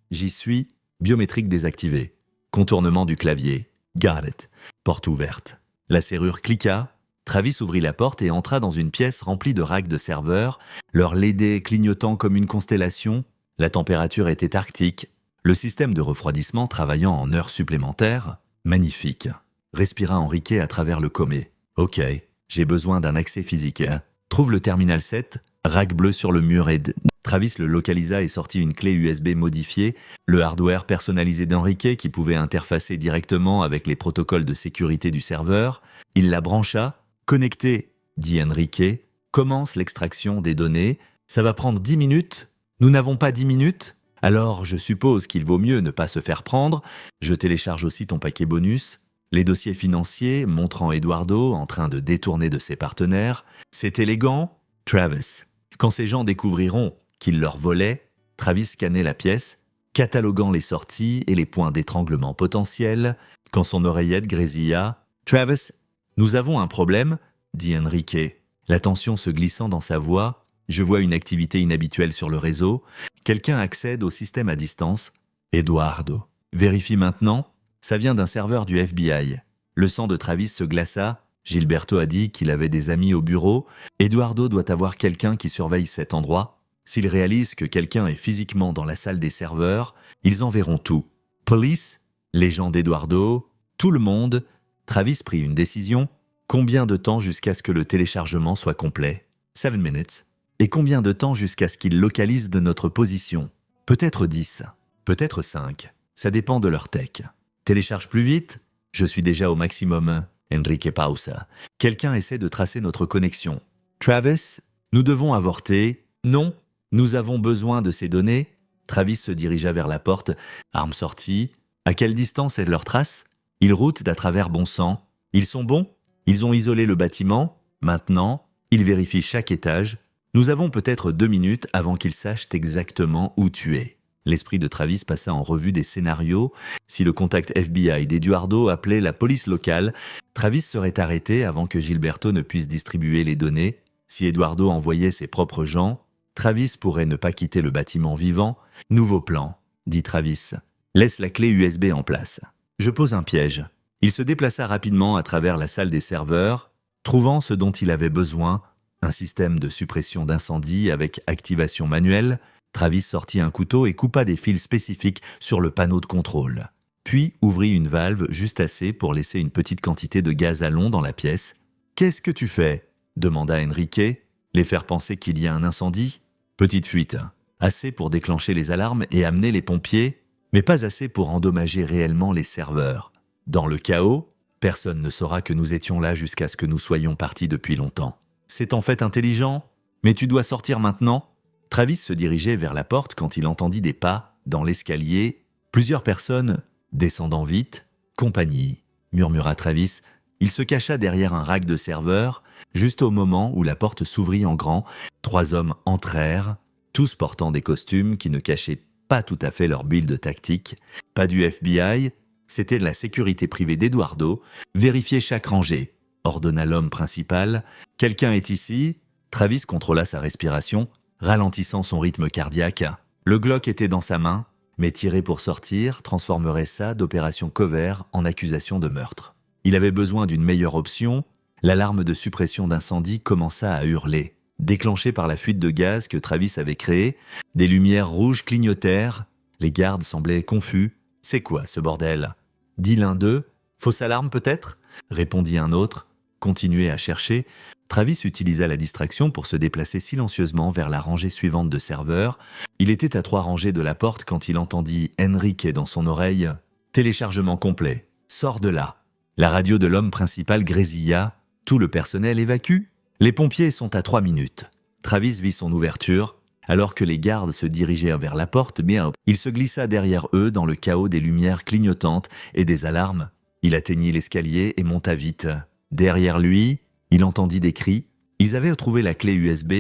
j'y suis. Biométrique désactivé. Contournement du clavier. Got it. Porte ouverte. » La serrure cliqua. Travis ouvrit la porte et entra dans une pièce remplie de racks de serveurs, leur LED clignotant comme une constellation. La température était arctique. Le système de refroidissement travaillant en heures supplémentaires. Magnifique. Respira Enrique à travers le commet. Ok, j'ai besoin d'un accès physique. Trouve le terminal 7, rack bleu sur le mur et... Travis le localisa et sortit une clé USB modifiée, le hardware personnalisé d'Enrique qui pouvait interfacer directement avec les protocoles de sécurité du serveur. Il la brancha. Connecté, dit Enrique. Commence l'extraction des données. Ça va prendre 10 minutes. Nous n'avons pas 10 minutes. Alors, je suppose qu'il vaut mieux ne pas se faire prendre. Je télécharge aussi ton paquet bonus. Les dossiers financiers montrant Eduardo en train de détourner de ses partenaires. C'est élégant. Travis. Quand ces gens découvriront qu'il leur volait, Travis scannait la pièce, cataloguant les sorties et les points d'étranglement potentiels. Quand son oreillette grésilla, « Travis, nous avons un problème, » dit Enrique. La tension se glissant dans sa voix, « Je vois une activité inhabituelle sur le réseau. Quelqu'un accède au système à distance. Eduardo. Vérifie maintenant. Ça vient d'un serveur du FBI. » Le sang de Travis se glaça. Gilberto a dit qu'il avait des amis au bureau. Eduardo doit avoir quelqu'un qui surveille cet endroit. S'ils réalisent que quelqu'un est physiquement dans la salle des serveurs, ils en verront tout. Police, les gens d'Eduardo, tout le monde. Travis prit une décision. Combien de temps jusqu'à ce que le téléchargement soit complet ? 7 minutes. Et combien de temps jusqu'à ce qu'il localise de notre position ? Peut-être 10, peut-être 5. Ça dépend de leur tech. Télécharge plus vite? Je suis déjà au maximum. Enrique pausa. Quelqu'un essaie de tracer notre connexion. Travis, nous devons avorter. Non, nous avons besoin de ces données. Travis se dirigea vers la porte, arme sortie. À quelle distance est leur trace? Ils routent d'à travers bon sang. Ils sont bons? Ils ont isolé le bâtiment. Maintenant, ils vérifient chaque étage. Nous avons peut-être 2 minutes avant qu'ils sachent exactement où tu es. L'esprit de Travis passa en revue des scénarios. Si le contact FBI d'Eduardo appelait la police locale, Travis serait arrêté avant que Gilberto ne puisse distribuer les données. Si Eduardo envoyait ses propres gens, Travis pourrait ne pas quitter le bâtiment vivant. Nouveau plan, dit Travis. Laisse la clé USB en place. Je pose un piège. Il se déplaça rapidement à travers la salle des serveurs, trouvant ce dont il avait besoin, un système de suppression d'incendie avec activation manuelle. Travis sortit un couteau et coupa des fils spécifiques sur le panneau de contrôle. Puis ouvrit une valve juste assez pour laisser une petite quantité de gaz à long dans la pièce. « Qu'est-ce que tu fais ?» demanda Enrique. « Les faire penser qu'il y a un incendie ?» Petite fuite, assez pour déclencher les alarmes et amener les pompiers, mais pas assez pour endommager réellement les serveurs. Dans le chaos, personne ne saura que nous étions là jusqu'à ce que nous soyons partis depuis longtemps. C'est en fait intelligent, mais tu dois sortir maintenant. Travis se dirigeait vers la porte quand il entendit des pas dans l'escalier. Plusieurs personnes descendant vite. Compagnie, murmura Travis. Il se cacha derrière un rack de serveurs. Juste au moment où la porte s'ouvrit en grand, 3 hommes entrèrent, tous portant des costumes qui ne cachaient pas tout à fait leur build tactique. Pas du FBI, c'était de la sécurité privée d'Eduardo. Vérifiez chaque rangée, ordonna l'homme principal. Quelqu'un est ici? Travis contrôla sa respiration, ralentissant son rythme cardiaque. Le Glock était dans sa main, mais tirer pour sortir transformerait ça d'opération cover en accusation de meurtre. Il avait besoin d'une meilleure option. L'alarme de suppression d'incendie commença à hurler. Déclenchée par la fuite de gaz que Travis avait créée, des lumières rouges clignotèrent. Les gardes semblaient confus. « C'est quoi ce bordel ?» dit l'un d'eux. « Fausse alarme peut-être ?» répondit un autre. Continuez à chercher. Travis utilisa la distraction pour se déplacer silencieusement vers la rangée suivante de serveurs. Il était à 3 rangées de la porte quand il entendit Enrique dans son oreille. « Téléchargement complet. Sors de là. » La radio de l'homme principal grésilla. Tout le personnel évacue. Les pompiers sont à 3 minutes. Travis vit son ouverture. Alors que les gardes se dirigeaient vers la porte, bien, il se glissa derrière eux dans le chaos des lumières clignotantes et des alarmes. Il atteignit l'escalier et monta vite. Derrière lui, il entendit des cris. Ils avaient trouvé la clé USB.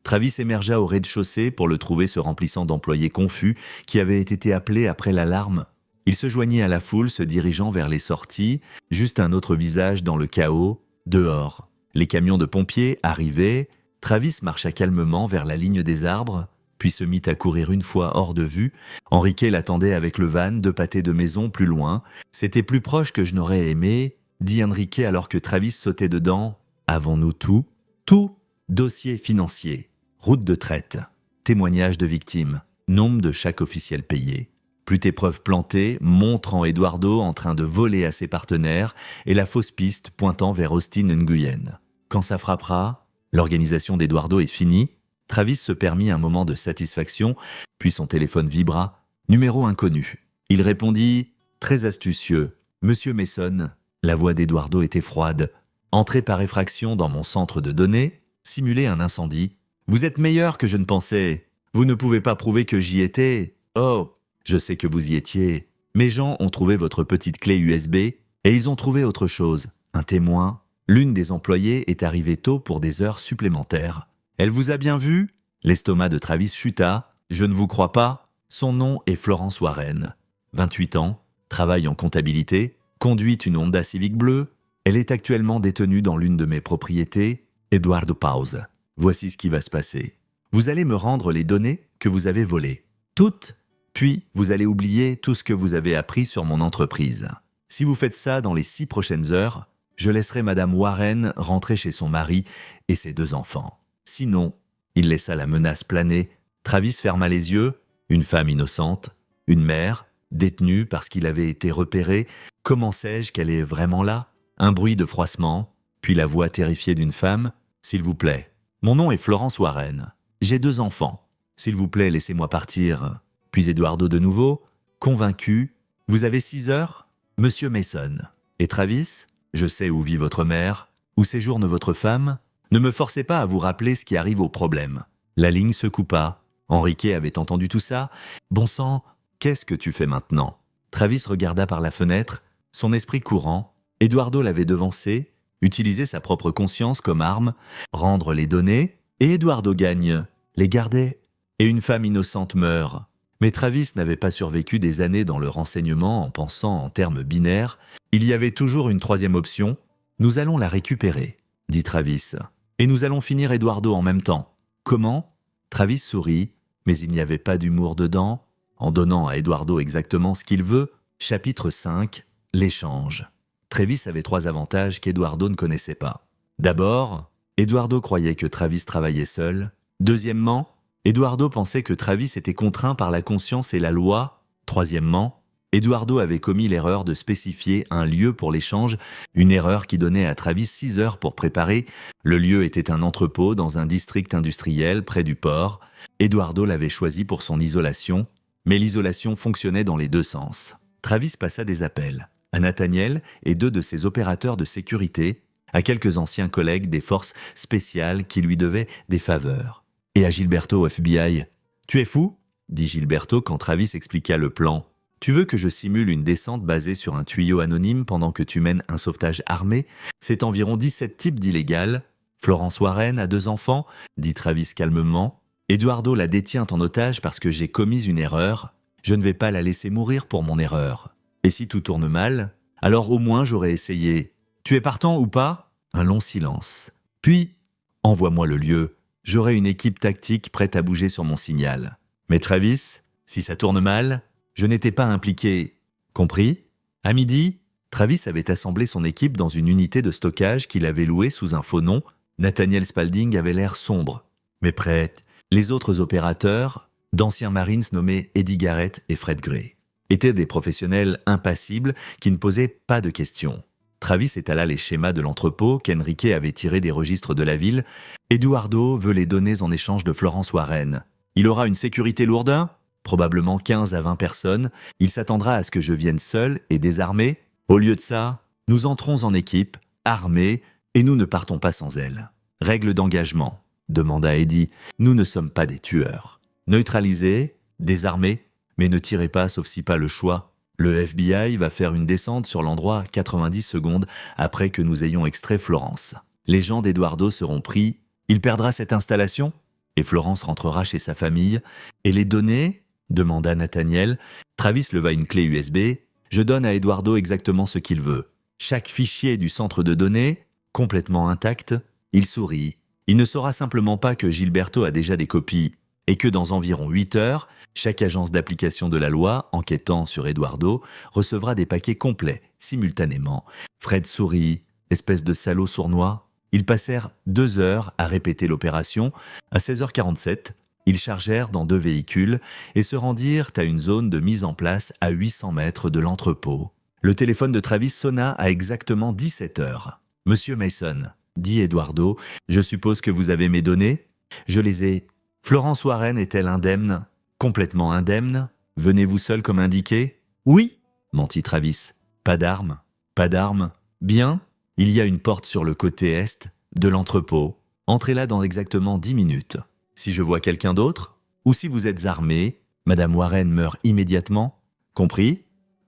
Travis émergea au rez-de-chaussée pour le trouver se remplissant d'employés confus qui avaient été appelés après l'alarme. Il se joignit à la foule se dirigeant vers les sorties, juste un autre visage dans le chaos, dehors. Les camions de pompiers arrivaient. Travis marcha calmement vers la ligne des arbres, puis se mit à courir une fois hors de vue. Enrique l'attendait avec le van, 2 pâtés de maison plus loin. « C'était plus proche que je n'aurais aimé », dit Enrique alors que Travis sautait dedans. « Avons-nous tout ?»« Tout. Dossier financier, route de traite, témoignages de victimes, nombre de chaque officiel payé. Plus tes preuves plantées, montrant Eduardo en train de voler à ses partenaires et la fausse piste pointant vers Austin Nguyen. Quand ça frappera, l'organisation d'Eduardo est finie. » Travis se permit un moment de satisfaction, puis son téléphone vibra. Numéro inconnu. Il répondit, très astucieux. « Monsieur Mason », la voix d'Eduardo était froide. « Entrez par effraction dans mon centre de données, simulez un incendie. Vous êtes meilleur que je ne pensais. Vous ne pouvez pas prouver que j'y étais. Oh, je sais que vous y étiez. Mes gens ont trouvé votre petite clé USB et ils ont trouvé autre chose. Un témoin. L'une des employées est arrivée tôt pour des heures supplémentaires. Elle vous a bien vu ? L'estomac de Travis chuta. Je ne vous crois pas. Son nom est Florence Warren. 28 ans, travaille en comptabilité, conduit une Honda Civic bleue. Elle est actuellement détenue dans l'une de mes propriétés. Eduardo pause. Voici ce qui va se passer. Vous allez me rendre les données que vous avez volées. Toutes. Puis, vous allez oublier tout ce que vous avez appris sur mon entreprise. Si vous faites ça dans les 6 prochaines heures, je laisserai Madame Warren rentrer chez son mari et ses 2 enfants. Sinon, il laissa la menace planer. Travis ferma les yeux. Une femme innocente, une mère, détenue parce qu'il avait été repéré. Comment sais-je qu'elle est vraiment là ? Un bruit de froissement, puis la voix terrifiée d'une femme. S'il vous plaît, mon nom est Florence Warren. J'ai 2 enfants. S'il vous plaît, laissez-moi partir. Puis Eduardo de nouveau, convaincu, Vous avez 6 heures? Monsieur Mason. Et Travis? Je sais où vit votre mère, où séjourne votre femme. Ne me forcez pas à vous rappeler ce qui arrive au problème. La ligne se coupa. Enrique avait entendu tout ça. Bon sang, qu'est-ce que tu fais maintenant? Travis regarda par la fenêtre, son esprit courant. Eduardo l'avait devancé, utilisé sa propre conscience comme arme, rendre les données, et Eduardo gagne, les gardait, et une femme innocente meurt. Mais Travis n'avait pas survécu des années dans le renseignement en pensant en termes binaires. Il y avait toujours une troisième option. Nous allons la récupérer, dit Travis. Et nous allons finir Eduardo en même temps. Comment? Travis sourit, mais il n'y avait pas d'humour dedans. En donnant à Eduardo exactement ce qu'il veut, chapitre 5, l'échange. Travis avait 3 avantages qu'Eduardo ne connaissait pas. D'abord, Eduardo croyait que Travis travaillait seul. Deuxièmement, Eduardo pensait que Travis était contraint par la conscience et la loi. Troisièmement, Eduardo avait commis l'erreur de spécifier un lieu pour l'échange, une erreur qui donnait à Travis 6 heures pour préparer. Le lieu était un entrepôt dans un district industriel près du port. Eduardo l'avait choisi pour son isolation, mais l'isolation fonctionnait dans les 2 sens. Travis passa des appels à Nathaniel et 2 de ses opérateurs de sécurité, à quelques anciens collègues des forces spéciales qui lui devaient des faveurs. Et à Gilberto au FBI. « Tu es fou ?» dit Gilberto quand Travis expliqua le plan. « Tu veux que je simule une descente basée sur un tuyau anonyme pendant que tu mènes un sauvetage armé? C'est environ 17 types d'illégal. Florence Warren a 2 enfants, dit Travis calmement. Eduardo la détient en otage parce que j'ai commis une erreur. Je ne vais pas la laisser mourir pour mon erreur. Et si tout tourne mal, alors au moins j'aurais essayé. Tu es partant ou pas? Un long silence. Puis, envoie-moi le lieu. J'aurai une équipe tactique prête à bouger sur mon signal. Mais Travis, si ça tourne mal, je n'étais pas impliqué. Compris? À midi, Travis avait assemblé son équipe dans une unité de stockage qu'il avait louée sous un faux nom. Nathaniel Spalding avait l'air sombre, mais prêt. Les autres opérateurs, d'anciens Marines nommés Eddie Garrett et Fred Gray, étaient des professionnels impassibles qui ne posaient pas de questions. Travis étala les schémas de l'entrepôt qu'Enrique avait tirés des registres de la ville. Eduardo veut les données en échange de Florence Warren. Il aura une sécurité lourde, probablement 15 à 20 personnes. Il s'attendra à ce que je vienne seul et désarmé. Au lieu de ça, nous entrons en équipe, armés, et nous ne partons pas sans elle. Règle d'engagement, demanda Eddie. Nous ne sommes pas des tueurs. Neutralisés, désarmés, mais ne tirez pas sauf si pas le choix. Le FBI va faire une descente sur l'endroit 90 secondes après que nous ayons extrait Florence. Les gens d'Eduardo seront pris. Il perdra cette installation et Florence rentrera chez sa famille. Et les données? Demanda Nathaniel. Travis leva une clé USB. Je donne à Eduardo exactement ce qu'il veut. Chaque fichier du centre de données, complètement intact. Il sourit. Il ne saura simplement pas que Gilberto a déjà des copies et que dans environ 8 heures, chaque agence d'application de la loi, enquêtant sur Eduardo, recevra des paquets complets, simultanément. Fred sourit, espèce de salaud sournois. Ils passèrent 2 heures à répéter l'opération. À 16h47, ils chargèrent dans 2 véhicules et se rendirent à une zone de mise en place à 800 mètres de l'entrepôt. Le téléphone de Travis sonna à exactement 17 heures. « Monsieur Mason, dit Eduardo, je suppose que vous avez mes données? Je les ai. Florence Warren est-elle indemne? Complètement indemne? Venez-vous seul comme indiqué? Oui, mentit Travis. Pas d'armes? Pas d'armes? Bien. Il y a une porte sur le côté est de l'entrepôt. Entrez là dans exactement 10 minutes. Si je vois quelqu'un d'autre, ou si vous êtes armé, Madame Warren meurt immédiatement. Compris?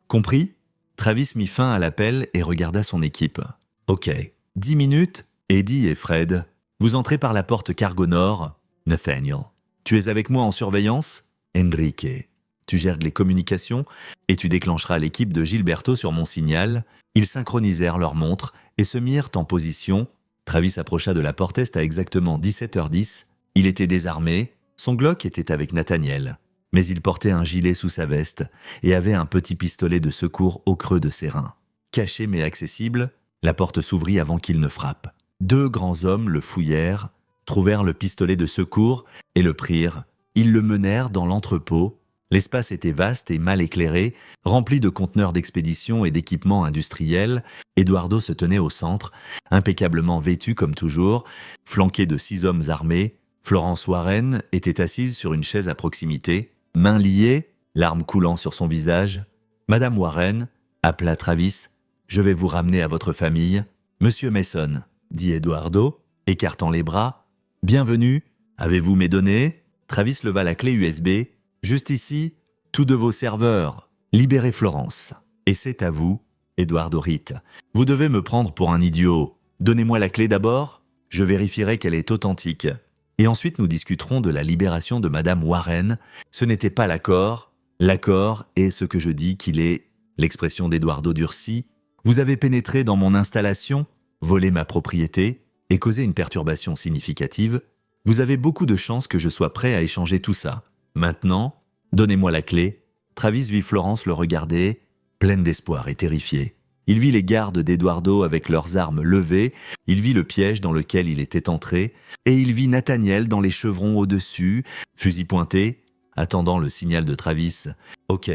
Compris? Travis mit fin à l'appel et regarda son équipe. Ok. 10 minutes, Eddie et Fred. Vous entrez par la porte cargo nord. Nathaniel. Tu es avec moi en surveillance? Enrique. Tu gères les communications et tu déclencheras l'équipe de Gilberto sur mon signal. Ils synchronisèrent leurs montres et se mirent en position. Travis approcha de la porte est à exactement 17h10. Il était désarmé. Son Glock était avec Nathaniel. Mais il portait un gilet sous sa veste et avait un petit pistolet de secours au creux de ses reins. Caché mais accessible, la porte s'ouvrit avant qu'il ne frappe. 2 grands hommes le fouillèrent, trouvèrent le pistolet de secours et le prirent. Ils le menèrent dans l'entrepôt. L'espace était vaste et mal éclairé, rempli de conteneurs d'expédition et d'équipements industriels. Eduardo se tenait au centre, impeccablement vêtu comme toujours, flanqué de 6 hommes armés. Florence Warren était assise sur une chaise à proximité, mains liées, larmes coulant sur son visage. Madame Warren, appela Travis, je vais vous ramener à votre famille. Monsieur Mason, dit Eduardo, écartant les bras. Bienvenue, avez-vous mes données? Travis leva la clé USB. Juste ici, tous de vos serveurs. Libérez Florence. Et c'est à vous, Eduardo rit. Vous devez me prendre pour un idiot. Donnez-moi la clé d'abord. Je vérifierai qu'elle est authentique. Et ensuite nous discuterons de la libération de Madame Warren. Ce n'était pas l'accord. L'accord est ce que je dis qu'il est. L'expression d'Eduardo durcit. Vous avez pénétré dans mon installation, volé ma propriété et causé une perturbation significative. Vous avez beaucoup de chances que je sois prêt à échanger tout ça. Maintenant, donnez-moi la clé. Travis vit Florence le regarder, pleine d'espoir et terrifiée. Il vit les gardes d'Eduardo avec leurs armes levées, il vit le piège dans lequel il était entré, et il vit Nathaniel dans les chevrons au-dessus, fusil pointé, attendant le signal de Travis. « Ok, »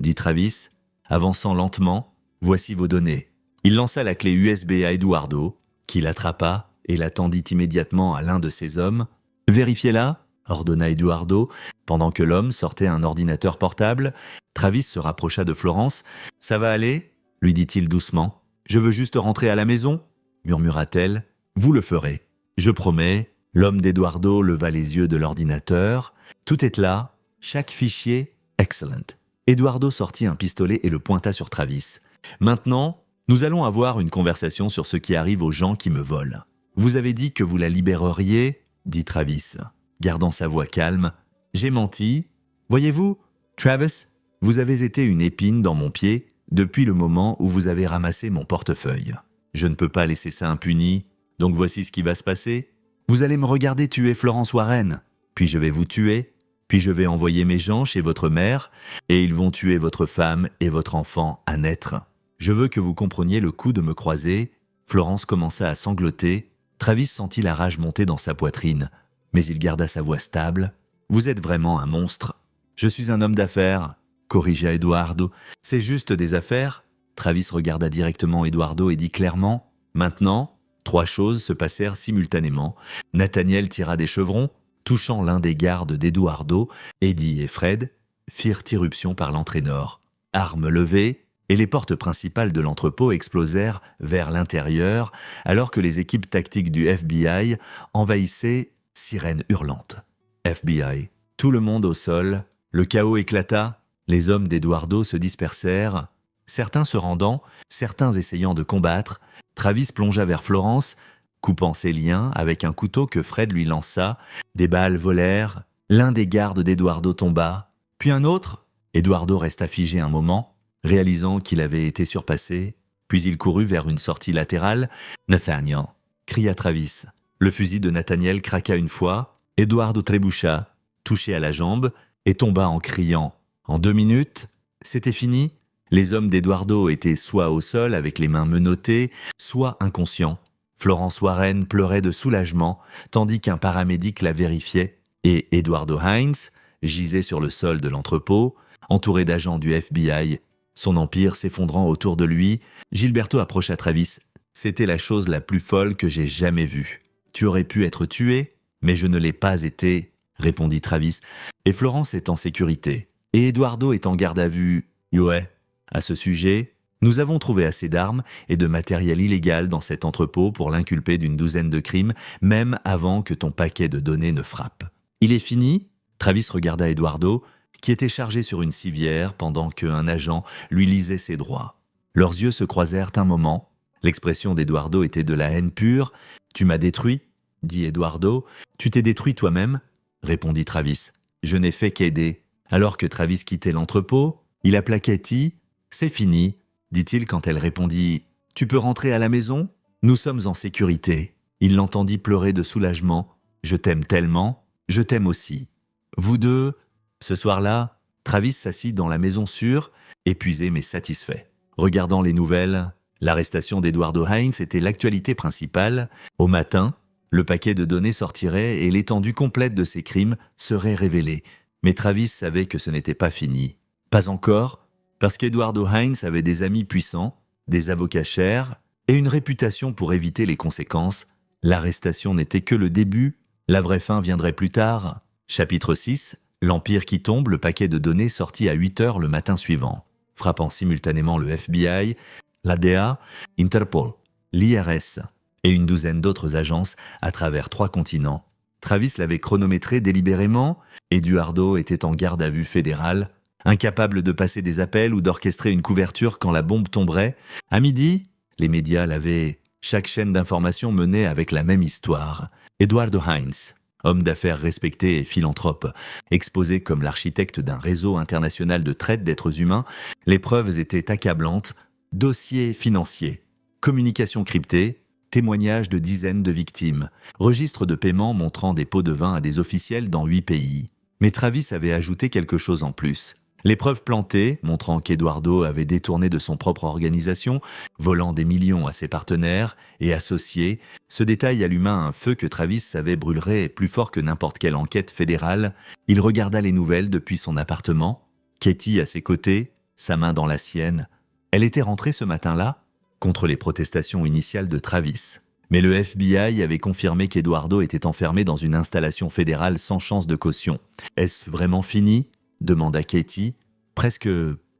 dit Travis, avançant lentement, « voici vos données. » Il lança la clé USB à Eduardo, qui l'attrapa et la tendit immédiatement à l'un de ses hommes. « Vérifiez-la » ordonna Eduardo, pendant que l'homme sortait un ordinateur portable. Travis se rapprocha de Florence. « Ça va aller ?» lui dit-il doucement. « Je veux juste rentrer à la maison » murmura-t-elle. « Vous le ferez. » « Je promets. » L'homme d'Eduardo leva les yeux de l'ordinateur. « Tout est là. Chaque fichier. Excellent. » Eduardo sortit un pistolet et le pointa sur Travis. « Maintenant, nous allons avoir une conversation sur ce qui arrive aux gens qui me volent. Vous avez dit que vous la libéreriez, dit Travis, gardant sa voix calme. J'ai menti. Voyez-vous, Travis, vous avez été une épine dans mon pied depuis le moment où vous avez ramassé mon portefeuille. Je ne peux pas laisser ça impuni, donc voici ce qui va se passer. Vous allez me regarder tuer Florence Warren, puis je vais vous tuer, puis je vais envoyer mes gens chez votre mère, et ils vont tuer votre femme et votre enfant à naître. Je veux que vous compreniez le coup de me croiser. » Florence commença à sangloter. Travis sentit la rage monter dans sa poitrine, mais il garda sa voix stable. « Vous êtes vraiment un monstre. »« Je suis un homme d'affaires, » corrigea Eduardo. « C'est juste des affaires ?» Travis regarda directement Eduardo et dit clairement « Maintenant, 3 choses se passèrent simultanément. Nathaniel tira des chevrons, touchant l'un des gardes d'Eduardo. Eddie et Fred firent irruption par l'entrée nord. Armes levées, et les portes principales de l'entrepôt explosèrent vers l'intérieur, alors que les équipes tactiques du FBI envahissaient, sirènes hurlantes. FBI. Tout le monde au sol. Le chaos éclata. Les hommes d'Eduardo se dispersèrent, certains se rendant, certains essayant de combattre. Travis plongea vers Florence, coupant ses liens avec un couteau que Fred lui lança. Des balles volèrent. L'un des gardes d'Eduardo tomba, puis un autre. Eduardo resta figé un moment, réalisant qu'il avait été surpassé, puis il courut vers une sortie latérale. « Nathaniel !» cria Travis. Le fusil de Nathaniel craqua une fois. Eduardo trébucha, touché à la jambe, et tomba en criant. En 2 minutes, c'était fini. Les hommes d'Eduardo étaient soit au sol avec les mains menottées, soit inconscients. Florence Warren pleurait de soulagement, tandis qu'un paramédic la vérifiait, et Eduardo Hines gisait sur le sol de l'entrepôt, entouré d'agents du FBI. Son empire s'effondrant autour de lui, Gilberto approcha Travis. « C'était la chose la plus folle que j'ai jamais vue. Tu aurais pu être tué, mais je ne l'ai pas été, » répondit Travis. « Et Florence est en sécurité. Et Eduardo est en garde à vue. Ouais. À ce sujet, nous avons trouvé assez d'armes et de matériel illégal dans cet entrepôt pour l'inculper d'une 12aine de crimes, même avant que ton paquet de données ne frappe. Il est fini ?» Travis regarda Eduardo, qui était chargé sur une civière pendant qu'un agent lui lisait ses droits. Leurs yeux se croisèrent un moment. L'expression d'Eduardo était de la haine pure. « Tu m'as détruit ?» dit Eduardo. « Tu t'es détruit toi-même ?» répondit Travis. « Je n'ai fait qu'aider. » Alors que Travis quittait l'entrepôt, il appela Katie. « C'est fini, » dit-il quand elle répondit « Tu peux rentrer à la maison ? Nous sommes en sécurité. » Il l'entendit pleurer de soulagement. « Je t'aime tellement, je t'aime aussi. » Vous deux. Ce soir-là, Travis s'assit dans la maison sûre, épuisé mais satisfait. Regardant les nouvelles, l'arrestation d'Eduardo Hines était l'actualité principale. Au matin, le paquet de données sortirait et l'étendue complète de ses crimes serait révélée. Mais Travis savait que ce n'était pas fini. Pas encore, parce qu'Eduardo Hines avait des amis puissants, des avocats chers et une réputation pour éviter les conséquences. L'arrestation n'était que le début, la vraie fin viendrait plus tard. Chapitre 6, l'Empire qui tombe, le paquet de données sorti à 8 heures le matin suivant. frappant simultanément le FBI, la DEA, Interpol, l'IRS et une douzaine d'autres agences à travers 3 continents. Travis l'avait chronométré délibérément. Eduardo était en garde à vue fédérale, incapable de passer des appels ou d'orchestrer une couverture quand la bombe tomberait. À midi, les médias l'avaient, chaque chaîne d'information menée avec la même histoire. Eduardo Hines, homme d'affaires respecté et philanthrope, exposé comme l'architecte d'un réseau international de traite d'êtres humains, les preuves étaient accablantes, dossiers financiers, communications cryptées, témoignages de dizaines de victimes, registres de paiement montrant des pots de vin à des officiels dans 8 pays. Mais Travis avait ajouté quelque chose en plus. Les preuves plantées, montrant qu'Eduardo avait détourné de son propre organisation, volant des millions à ses partenaires et associés, ce détail alluma un feu que Travis savait brûlerait plus fort que n'importe quelle enquête fédérale. Il regarda les nouvelles depuis son appartement, Katie à ses côtés, sa main dans la sienne. Elle était rentrée ce matin-là, contre les protestations initiales de Travis. Mais le FBI avait confirmé qu'Eduardo était enfermé dans une installation fédérale sans chance de caution. « Est-ce vraiment fini ?» demanda Katie. « Presque, »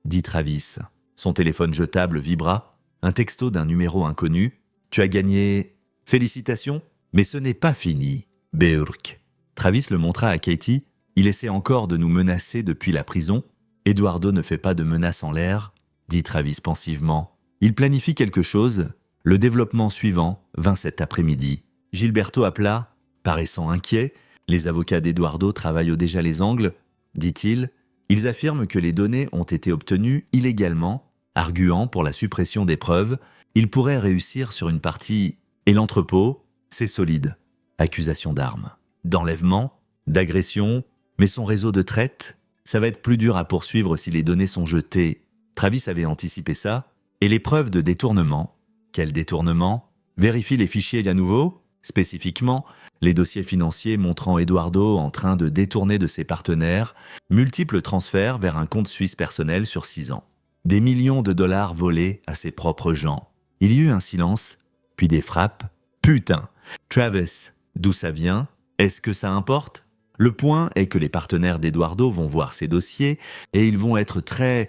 dit Travis. Son téléphone jetable vibra. Un texto d'un numéro inconnu. « Tu as gagné. Félicitations, mais ce n'est pas fini, Beurk. » Travis le montra à Katie. « Il essaie encore de nous menacer depuis la prison. Eduardo ne fait pas de menaces en l'air, » dit Travis pensivement. Il planifie quelque chose. Le développement suivant vint cet après-midi. Gilberto appela, paraissant inquiet. Les avocats d'Eduardo travaillent déjà les angles, dit-il. Ils affirment que les données ont été obtenues illégalement, arguant pour la suppression des preuves. Ils pourraient réussir sur une partie. Et l'entrepôt, c'est solide. Accusation d'armes, d'enlèvement, d'agression, mais son réseau de traite, ça va être plus dur à poursuivre si les données sont jetées. Travis avait anticipé ça. Et les preuves de détournement. Quel détournement? Vérifie les fichiers à nouveau. Spécifiquement, les dossiers financiers montrant Eduardo en train de détourner de ses partenaires, multiples transferts vers un compte suisse personnel sur 6 ans. Des millions de dollars volés à ses propres gens. Il y eut un silence, puis des frappes. Putain! Travis, d'où ça vient? Est-ce que ça importe? Le point est que les partenaires d'Eduardo vont voir ces dossiers et ils vont être très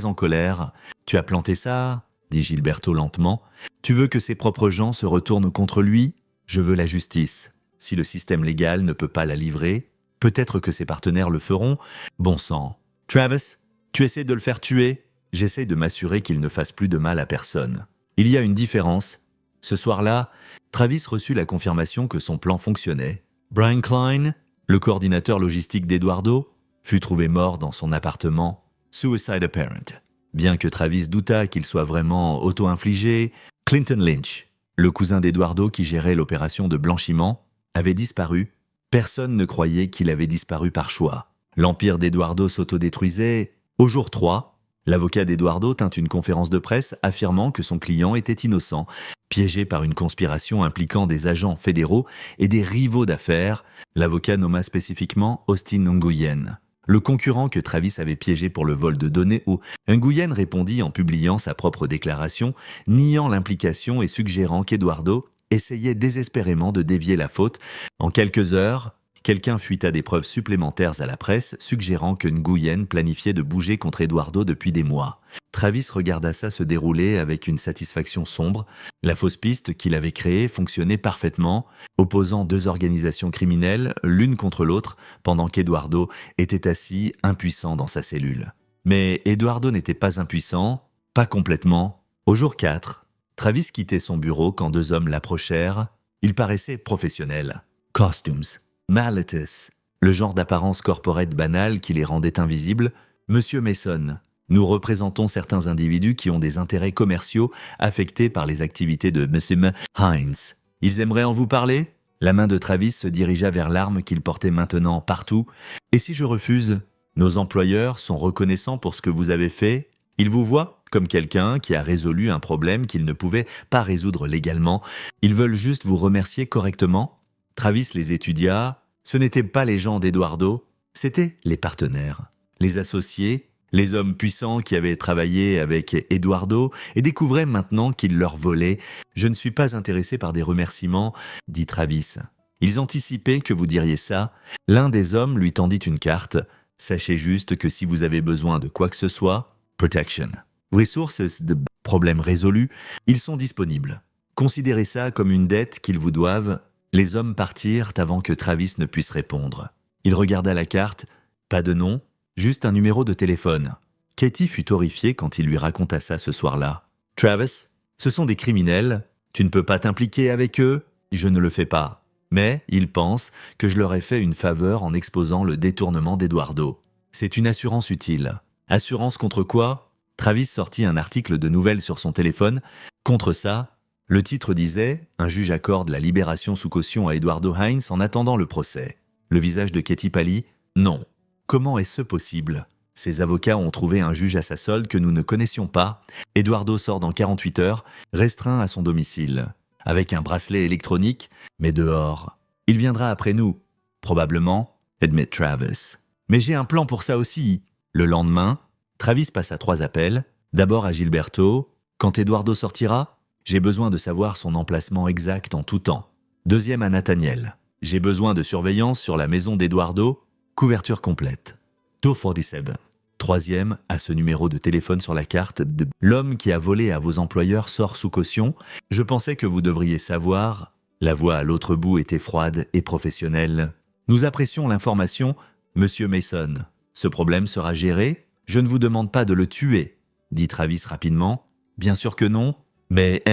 en colère. « Tu as planté ça ?» dit Gilberto lentement. « Tu veux que ses propres gens se retournent contre lui? Je veux la justice. Si le système légal ne peut pas la livrer, peut-être que ses partenaires le feront. Bon sang. Travis, tu essaies de le faire tuer? J'essaie de m'assurer qu'il ne fasse plus de mal à personne. Il y a une différence. » Ce soir-là, Travis reçut la confirmation que son plan fonctionnait. Brian Klein, le coordinateur logistique d'Eduardo, fut trouvé mort dans son appartement. Suicide apparent. Bien que Travis doutât qu'il soit vraiment auto-infligé, Clinton Lynch, le cousin d'Eduardo qui gérait l'opération de blanchiment, avait disparu. Personne ne croyait qu'il avait disparu par choix. L'empire d'Eduardo s'autodétruisait. Au jour 3, l'avocat d'Eduardo tint une conférence de presse affirmant que son client était innocent, piégé par une conspiration impliquant des agents fédéraux et des rivaux d'affaires. L'avocat nomma spécifiquement Austin Nguyen, le concurrent que Travis avait piégé pour le vol de données où Nguyen répondit en publiant sa propre déclaration, niant l'implication et suggérant qu'Eduardo essayait désespérément de dévier la faute. En quelques heures, quelqu'un fuita des preuves supplémentaires à la presse, suggérant que Nguyen planifiait de bouger contre Eduardo depuis des mois. Travis regarda ça se dérouler avec une satisfaction sombre. La fausse piste qu'il avait créée fonctionnait parfaitement, opposant 2 organisations criminelles l'une contre l'autre, pendant qu'Eduardo était assis impuissant dans sa cellule. Mais Eduardo n'était pas impuissant, pas complètement. Au jour 4, Travis quittait son bureau quand 2 hommes l'approchèrent. Ils paraissaient professionnels. Costumes, malettes, le genre d'apparence corporate banale qui les rendait invisibles. Monsieur Mason, nous représentons certains individus qui ont des intérêts commerciaux affectés par les activités de Monsieur Hines. Ils aimeraient en vous parler? La main de Travis se dirigea vers l'arme qu'il portait maintenant partout. Et si je refuse? Nos employeurs sont reconnaissants pour ce que vous avez fait. Ils vous voient comme quelqu'un qui a résolu un problème qu'ils ne pouvaient pas résoudre légalement. Ils veulent juste vous remercier correctement. Travis les étudia. Ce n'étaient pas les gens d'Eduardo, c'étaient les partenaires, les associés, les hommes puissants qui avaient travaillé avec Eduardo et découvraient maintenant qu'il leur volait. « Je ne suis pas intéressé par des remerciements, » dit Travis. Ils anticipaient que vous diriez ça. L'un des hommes lui tendit une carte. « Sachez juste que si vous avez besoin de quoi que ce soit, Protection. Resources de problèmes résolus, ils sont disponibles. Considérez ça comme une dette qu'ils vous doivent. Les hommes partirent avant que Travis ne puisse répondre. Il regarda la carte, pas de nom, juste un numéro de téléphone. Katie fut horrifiée quand il lui raconta ça ce soir-là. « Travis, ce sont des criminels, tu ne peux pas t'impliquer avec eux, je ne le fais pas. Mais ils pensent que je leur ai fait une faveur en exposant le détournement d'Eduardo. C'est une assurance utile. Assurance contre quoi ? Travis sortit un article de nouvelles sur son téléphone. Contre ça, le titre disait « Un juge accorde la libération sous caution à Eduardo Hines en attendant le procès ». Le visage de Katie pâlit. « Non. Comment est-ce possible ? Ses avocats ont trouvé un juge à sa solde que nous ne connaissions pas. Eduardo sort dans 48 heures, restreint à son domicile, avec un bracelet électronique, mais dehors. Il viendra après nous. Probablement, admit Travis. Mais j'ai un plan pour ça aussi. » Le lendemain, Travis passa 3 appels. D'abord à Gilberto. Quand Eduardo sortira, j'ai besoin de savoir son emplacement exact en tout temps. Deuxième à Nathaniel. J'ai besoin de surveillance sur la maison d'Eduardo. Couverture complète. 247. Troisième, à ce numéro de téléphone sur la carte de l'homme qui a volé à vos employeurs sort sous caution. Je pensais que vous devriez savoir. La voix à l'autre bout était froide et professionnelle. Nous apprécions l'information, Monsieur Mason. Ce problème sera géré. Je ne vous demande pas de le tuer, dit Travis rapidement. Bien sûr que non, mais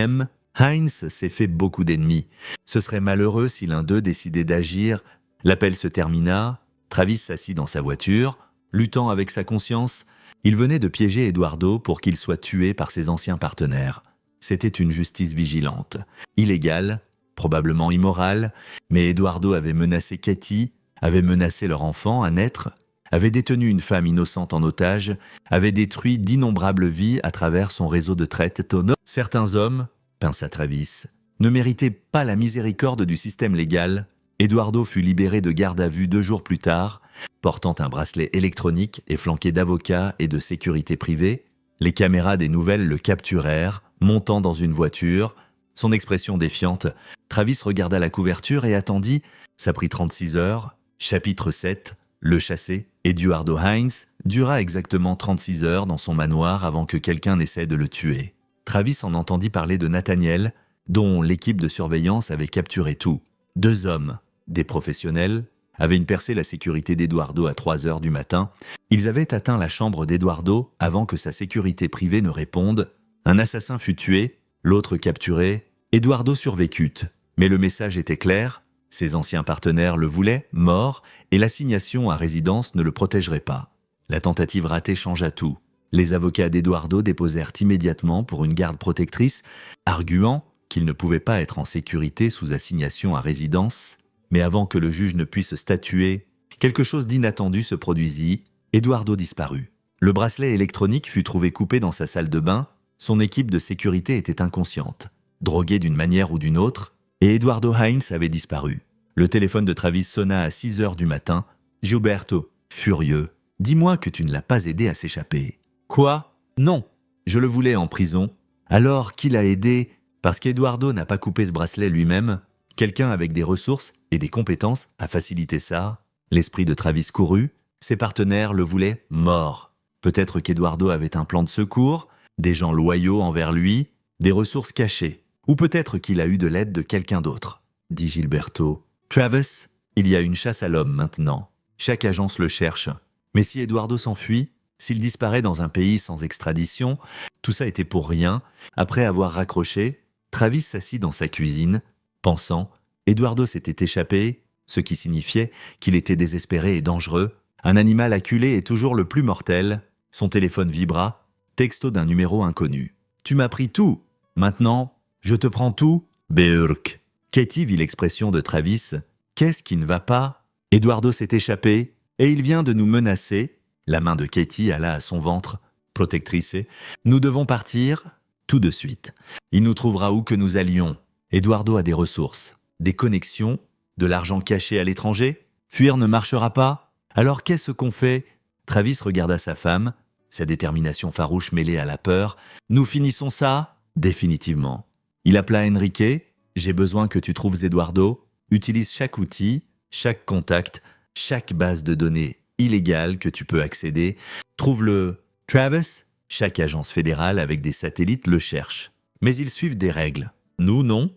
Hines s'est fait beaucoup d'ennemis. Ce serait malheureux si l'un d'eux décidait d'agir. L'appel se termina. Travis s'assit dans sa voiture, luttant avec sa conscience. Il venait de piéger Eduardo pour qu'il soit tué par ses anciens partenaires. C'était une justice vigilante, illégale, probablement immorale, mais Eduardo avait menacé Katie, avait menacé leur enfant à naître, avait détenu une femme innocente en otage, avait détruit d'innombrables vies à travers son réseau de traite. Certains hommes, pensa Travis, ne méritaient pas la miséricorde du système légal. Eduardo fut libéré de garde à vue 2 jours plus tard, portant un bracelet électronique et flanqué d'avocats et de sécurité privée. Les caméras des nouvelles le capturèrent, montant dans une voiture. Son expression défiante, Travis regarda la couverture et attendit. Ça prit 36 heures. Chapitre 7. Le chassé, Eduardo Hines, dura exactement 36 heures dans son manoir avant que quelqu'un n'essaie de le tuer. Travis en entendit parler de Nathaniel, dont l'équipe de surveillance avait capturé tout. 2 hommes, des professionnels, avaient percé la sécurité d'Eduardo à 3 heures du matin. Ils avaient atteint la chambre d'Eduardo avant que sa sécurité privée ne réponde. Un assassin fut tué, l'autre capturé. Eduardo survécut. Mais le message était clair. Ses anciens partenaires le voulaient, mort, et l'assignation à résidence ne le protégerait pas. La tentative ratée changea tout. Les avocats d'Eduardo déposèrent immédiatement pour une garde protectrice, arguant qu'il ne pouvait pas être en sécurité sous assignation à résidence. Mais avant que le juge ne puisse statuer, quelque chose d'inattendu se produisit. Eduardo disparut. Le bracelet électronique fut trouvé coupé dans sa salle de bain. Son équipe de sécurité était inconsciente, droguée d'une manière ou d'une autre, et Eduardo Hines avait disparu. Le téléphone de Travis sonna à 6 heures du matin. Gilberto, furieux, « Dis-moi que tu ne l'as pas aidé à s'échapper. »« Quoi ? Non, je le voulais en prison. Alors qui l'a aidé ? Parce qu'Eduardo n'a pas coupé ce bracelet lui-même. Quelqu'un avec des ressources et des compétences a facilité ça. » L'esprit de Travis courut. Ses partenaires le voulaient mort. Peut-être qu'Eduardo avait un plan de secours, des gens loyaux envers lui, des ressources cachées. Ou peut-être qu'il a eu de l'aide de quelqu'un d'autre, dit Gilberto. Travis, il y a une chasse à l'homme maintenant. Chaque agence le cherche. Mais si Eduardo s'enfuit, s'il disparaît dans un pays sans extradition, tout ça était pour rien. Après avoir raccroché, Travis s'assit dans sa cuisine, pensant, Eduardo s'était échappé, ce qui signifiait qu'il était désespéré et dangereux. Un animal acculé est toujours le plus mortel. Son téléphone vibra, texto d'un numéro inconnu. « Tu m'as pris tout. Maintenant, je te prends tout. Beurk. » Katie vit l'expression de Travis. « Qu'est-ce qui ne va pas ? Eduardo s'est échappé et il vient de nous menacer. » La main de Katie alla à son ventre. « Protectrice, nous devons partir tout de suite. Il nous trouvera où que nous allions. Eduardo a des ressources, des connexions, de l'argent caché à l'étranger. Fuir ne marchera pas. Alors qu'est-ce qu'on fait ?» Travis regarda sa femme, sa détermination farouche mêlée à la peur. « Nous finissons ça ? Définitivement. » Il appela Enrique. « J'ai besoin que tu trouves Eduardo. Utilise chaque outil, chaque contact, chaque base de données illégale que tu peux accéder. Trouve-le. Travis, Chaque agence fédérale avec des satellites le cherche. Mais ils suivent des règles. Nous, non.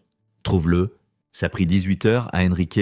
Trouve-le. Ça a pris 18 heures à Enrique.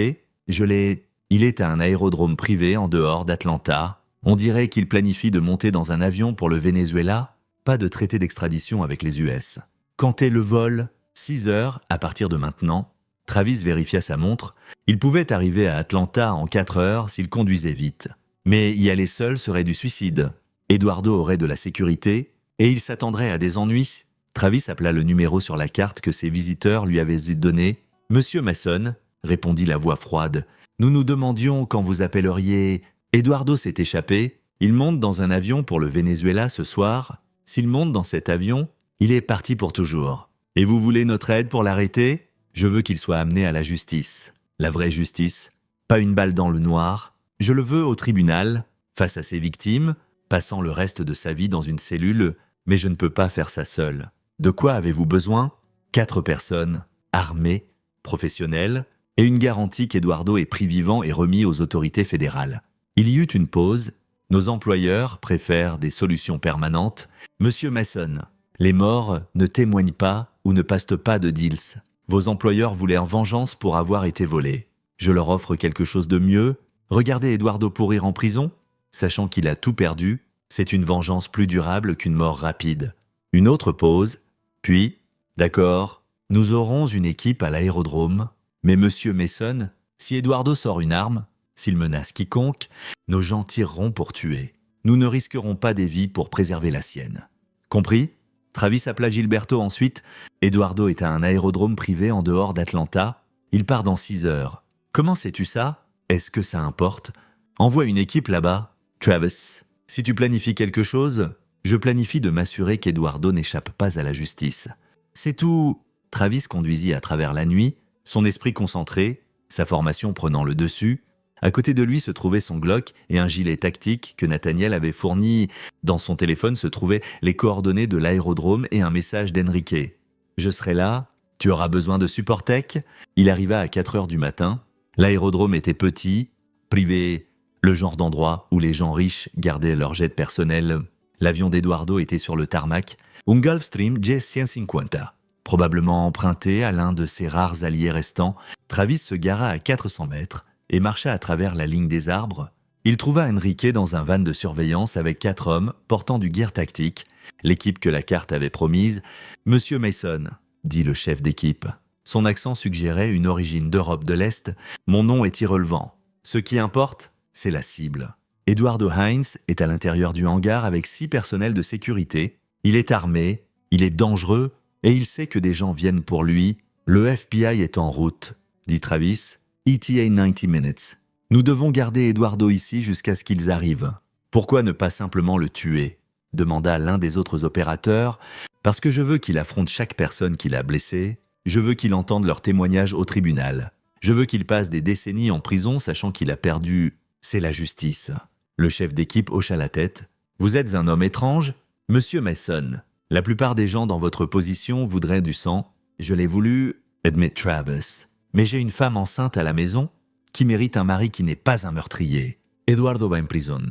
Il est à un aérodrome privé en dehors d'Atlanta. On dirait qu'il planifie de monter dans un avion pour le Venezuela. Pas de traité d'extradition avec les US. Quand est le vol? 6 heures à partir de maintenant. Travis vérifia sa montre. Il pouvait arriver à Atlanta en 4 heures s'il conduisait vite. Mais y aller seul serait du suicide. Eduardo aurait de la sécurité et il s'attendrait à des ennuis. Travis appela le numéro sur la carte que ses visiteurs lui avaient donné. « Monsieur Mason », répondit la voix froide. « Nous nous demandions quand vous appelleriez… » Eduardo s'est échappé. Il monte dans un avion pour le Venezuela ce soir. S'il monte dans cet avion, il est parti pour toujours. Et vous voulez notre aide pour l'arrêter? Je veux qu'il soit amené à la justice. La vraie justice. Pas une balle dans le noir. Je le veux au tribunal, face à ses victimes, passant le reste de sa vie dans une cellule, mais je ne peux pas faire ça seul. De quoi avez-vous besoin? 4 personnes, armées, professionnelles, et une garantie qu'Eduardo est pris vivant et remis aux autorités fédérales. Il y eut une pause. Nos employeurs préfèrent des solutions permanentes. Monsieur Mason, les morts ne témoignent pas ou ne passent pas de deals. Vos employeurs voulaient vengeance pour avoir été volés. Je leur offre quelque chose de mieux. Regardez Eduardo pourrir en prison, sachant qu'il a tout perdu. C'est une vengeance plus durable qu'une mort rapide. Une autre pause, puis, d'accord, nous aurons une équipe à l'aérodrome, mais Monsieur Mason, si Eduardo sort une arme, s'il menace quiconque, nos gens tireront pour tuer. Nous ne risquerons pas des vies pour préserver la sienne. Compris? Travis appela Gilberto ensuite. Eduardo est à un aérodrome privé en dehors d'Atlanta. Il part dans 6 heures. Comment sais-tu ça? Est-ce que ça importe? Envoie une équipe là-bas. Travis, si tu planifies quelque chose, je planifie de m'assurer qu'Eduardo n'échappe pas à la justice. C'est tout. Travis conduisit à travers la nuit, son esprit concentré, sa formation prenant le dessus. À côté de lui se trouvait son Glock et un gilet tactique que Nathaniel avait fourni. Dans son téléphone se trouvaient les coordonnées de l'aérodrome et un message d'Enrique. « Je serai là. Tu auras besoin de support tech ?» Il arriva à 4 heures du matin. L'aérodrome était petit, privé, le genre d'endroit où les gens riches gardaient leur jet personnel. L'avion d'Eduardo était sur le tarmac, un Gulfstream G150. Probablement emprunté à l'un de ses rares alliés restants, Travis se gara à 400 mètres et marcha à travers la ligne des arbres. Il trouva Enrique dans un van de surveillance avec 4 hommes portant du gear tactique, l'équipe que la carte avait promise. « Monsieur Mason », dit le chef d'équipe. Son accent suggérait une origine d'Europe de l'Est. « Mon nom est irrelevant. Ce qui importe, c'est la cible. Eduardo Hines est à l'intérieur du hangar avec 6 personnels de sécurité. Il est armé, il est dangereux et il sait que des gens viennent pour lui. Le FBI est en route, dit Travis. ETA 90 minutes. Nous devons garder Eduardo ici jusqu'à ce qu'ils arrivent. Pourquoi ne pas simplement le tuer? Demanda l'un des autres opérateurs. Parce que je veux qu'il affronte chaque personne qu'il a blessée. Je veux qu'il entende leur témoignage au tribunal. Je veux qu'il passe des décennies en prison sachant qu'il a perdu. C'est la justice. Le chef d'équipe hocha la tête. Vous êtes un homme étrange? Monsieur Mason, la plupart des gens dans votre position voudraient du sang. Je l'ai voulu, admet Travis. Mais j'ai une femme enceinte à la maison qui mérite un mari qui n'est pas un meurtrier. Eduardo va en prison.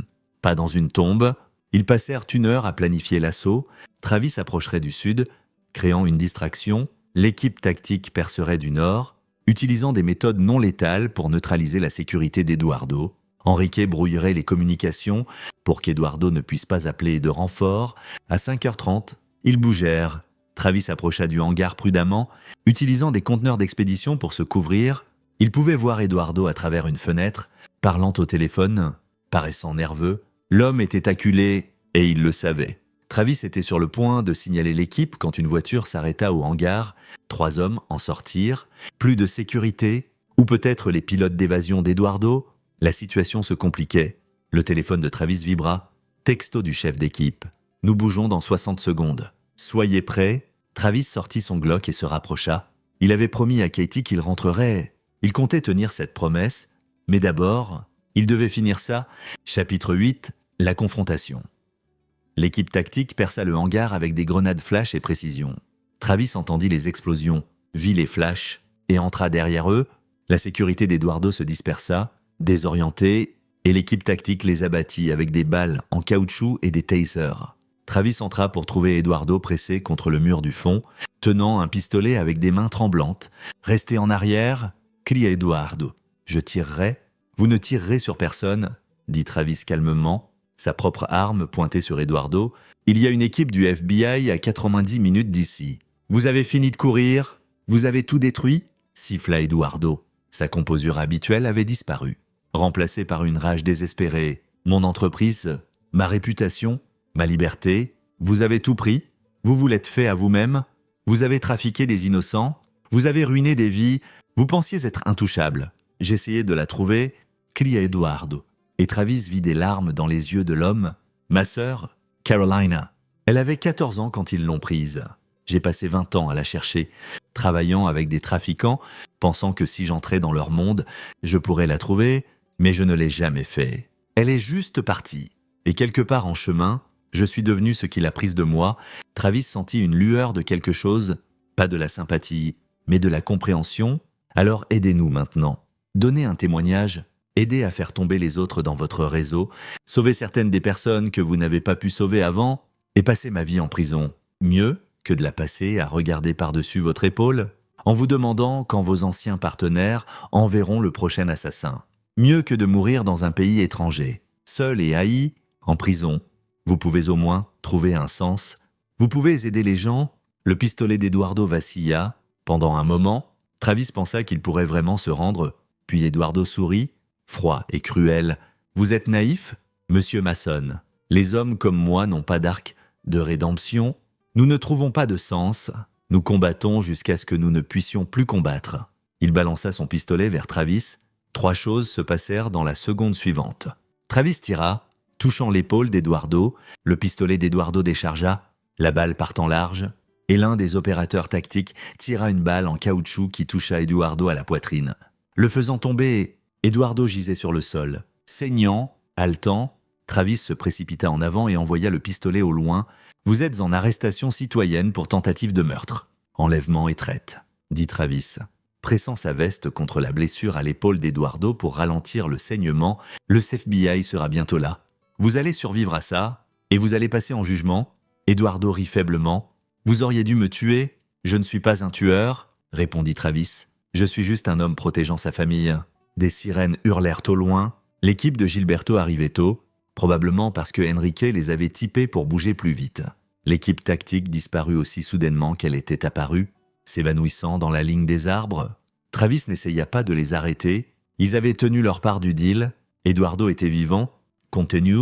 Pas dans une tombe. Ils passèrent 1 heure à planifier l'assaut. Travis approcherait du sud, créant une distraction. L'équipe tactique percerait du nord, utilisant des méthodes non létales pour neutraliser la sécurité d'Eduardo. Enrique brouillerait les communications pour qu'Eduardo ne puisse pas appeler de renfort. À 5h30, ils bougèrent. Travis approcha du hangar prudemment, utilisant des conteneurs d'expédition pour se couvrir. Il pouvait voir Eduardo à travers une fenêtre, parlant au téléphone, paraissant nerveux. L'homme était acculé et il le savait. Travis était sur le point de signaler l'équipe quand une voiture s'arrêta au hangar. 3 hommes en sortirent. Plus de sécurité, ou peut-être les pilotes d'évasion d'Eduardo. La situation se compliquait. Le téléphone de Travis vibra. Texto du chef d'équipe. Nous bougeons dans 60 secondes. Soyez prêts. Travis sortit son Glock et se rapprocha. Il avait promis à Katie qu'il rentrerait. Il comptait tenir cette promesse, mais d'abord, il devait finir ça. Chapitre 8, la confrontation. L'équipe tactique perça le hangar avec des grenades flash et précision. Travis entendit les explosions, vit les flashs et entra derrière eux. La sécurité d'Eduardo se dispersa, désorientée, et l'équipe tactique les abattit avec des balles en caoutchouc et des tasers. Travis entra pour trouver Eduardo pressé contre le mur du fond, tenant un pistolet avec des mains tremblantes. « Restez en arrière !» cria Eduardo. « Je tirerai. Vous ne tirerez sur personne !» dit Travis calmement, sa propre arme pointée sur Eduardo. « Il y a une équipe du FBI à 90 minutes d'ici. Vous avez fini de courir? Vous avez tout détruit ?» siffla Eduardo. Sa composure habituelle avait disparu, remplacée par une rage désespérée. « Mon entreprise, ma réputation, ma liberté, vous avez tout pris? Vous vous l'êtes fait à vous-même? Vous avez trafiqué des innocents? Vous avez ruiné des vies? Vous pensiez être intouchable. J'essayais de la trouver, » cria Eduardo. Et Travis vit des larmes dans les yeux de l'homme. « Ma sœur, Carolina. Elle avait 14 ans quand ils l'ont prise. J'ai passé 20 ans à la chercher, travaillant avec des trafiquants, pensant que si j'entrais dans leur monde, je pourrais la trouver, mais je ne l'ai jamais fait. Elle est juste partie. Et quelque part en chemin, je suis devenu ce qu'il a prise de moi. » Travis sentit une lueur de quelque chose, pas de la sympathie, mais de la compréhension. « Alors aidez-nous maintenant. Donnez un témoignage. Aidez à faire tomber les autres dans votre réseau. Sauvez certaines des personnes que vous n'avez pas pu sauver avant et passez ma vie en prison. Mieux que de la passer à regarder par-dessus votre épaule en vous demandant quand vos anciens partenaires enverront le prochain assassin. Mieux que de mourir dans un pays étranger, seul et haï, en prison. Vous pouvez au moins trouver un sens. Vous pouvez aider les gens. » Le pistolet d'Eduardo vacilla. Pendant un moment, Travis pensa qu'il pourrait vraiment se rendre. Puis Eduardo sourit, froid et cruel. « Vous êtes naïf, monsieur Mason. Les hommes comme moi n'ont pas d'arc de rédemption. Nous ne trouvons pas de sens. Nous combattons jusqu'à ce que nous ne puissions plus combattre. » Il balança son pistolet vers Travis. 3 choses se passèrent dans la seconde suivante. Travis tira, touchant l'épaule d'Eduardo. Le pistolet d'Eduardo déchargea, la balle partant large, et l'un des opérateurs tactiques tira une balle en caoutchouc qui toucha Eduardo à la poitrine. Le faisant tomber, Eduardo gisait sur le sol. Saignant, haletant, Travis se précipita en avant et envoya le pistolet au loin. « Vous êtes en arrestation citoyenne pour tentative de meurtre. Enlèvement et traite, » dit Travis, pressant sa veste contre la blessure à l'épaule d'Eduardo pour ralentir le saignement. « Le FBI sera bientôt là. Vous allez survivre à ça, et vous allez passer en jugement. » Eduardo rit faiblement. « Vous auriez dû me tuer. Je ne suis pas un tueur, » répondit Travis. « Je suis juste un homme protégeant sa famille. » Des sirènes hurlèrent au loin. L'équipe de Gilberto arrivait tôt, probablement parce que Enrique les avait typés pour bouger plus vite. L'équipe tactique disparut aussi soudainement qu'elle était apparue, s'évanouissant dans la ligne des arbres. Travis n'essaya pas de les arrêter. Ils avaient tenu leur part du deal. Eduardo était vivant, contenu,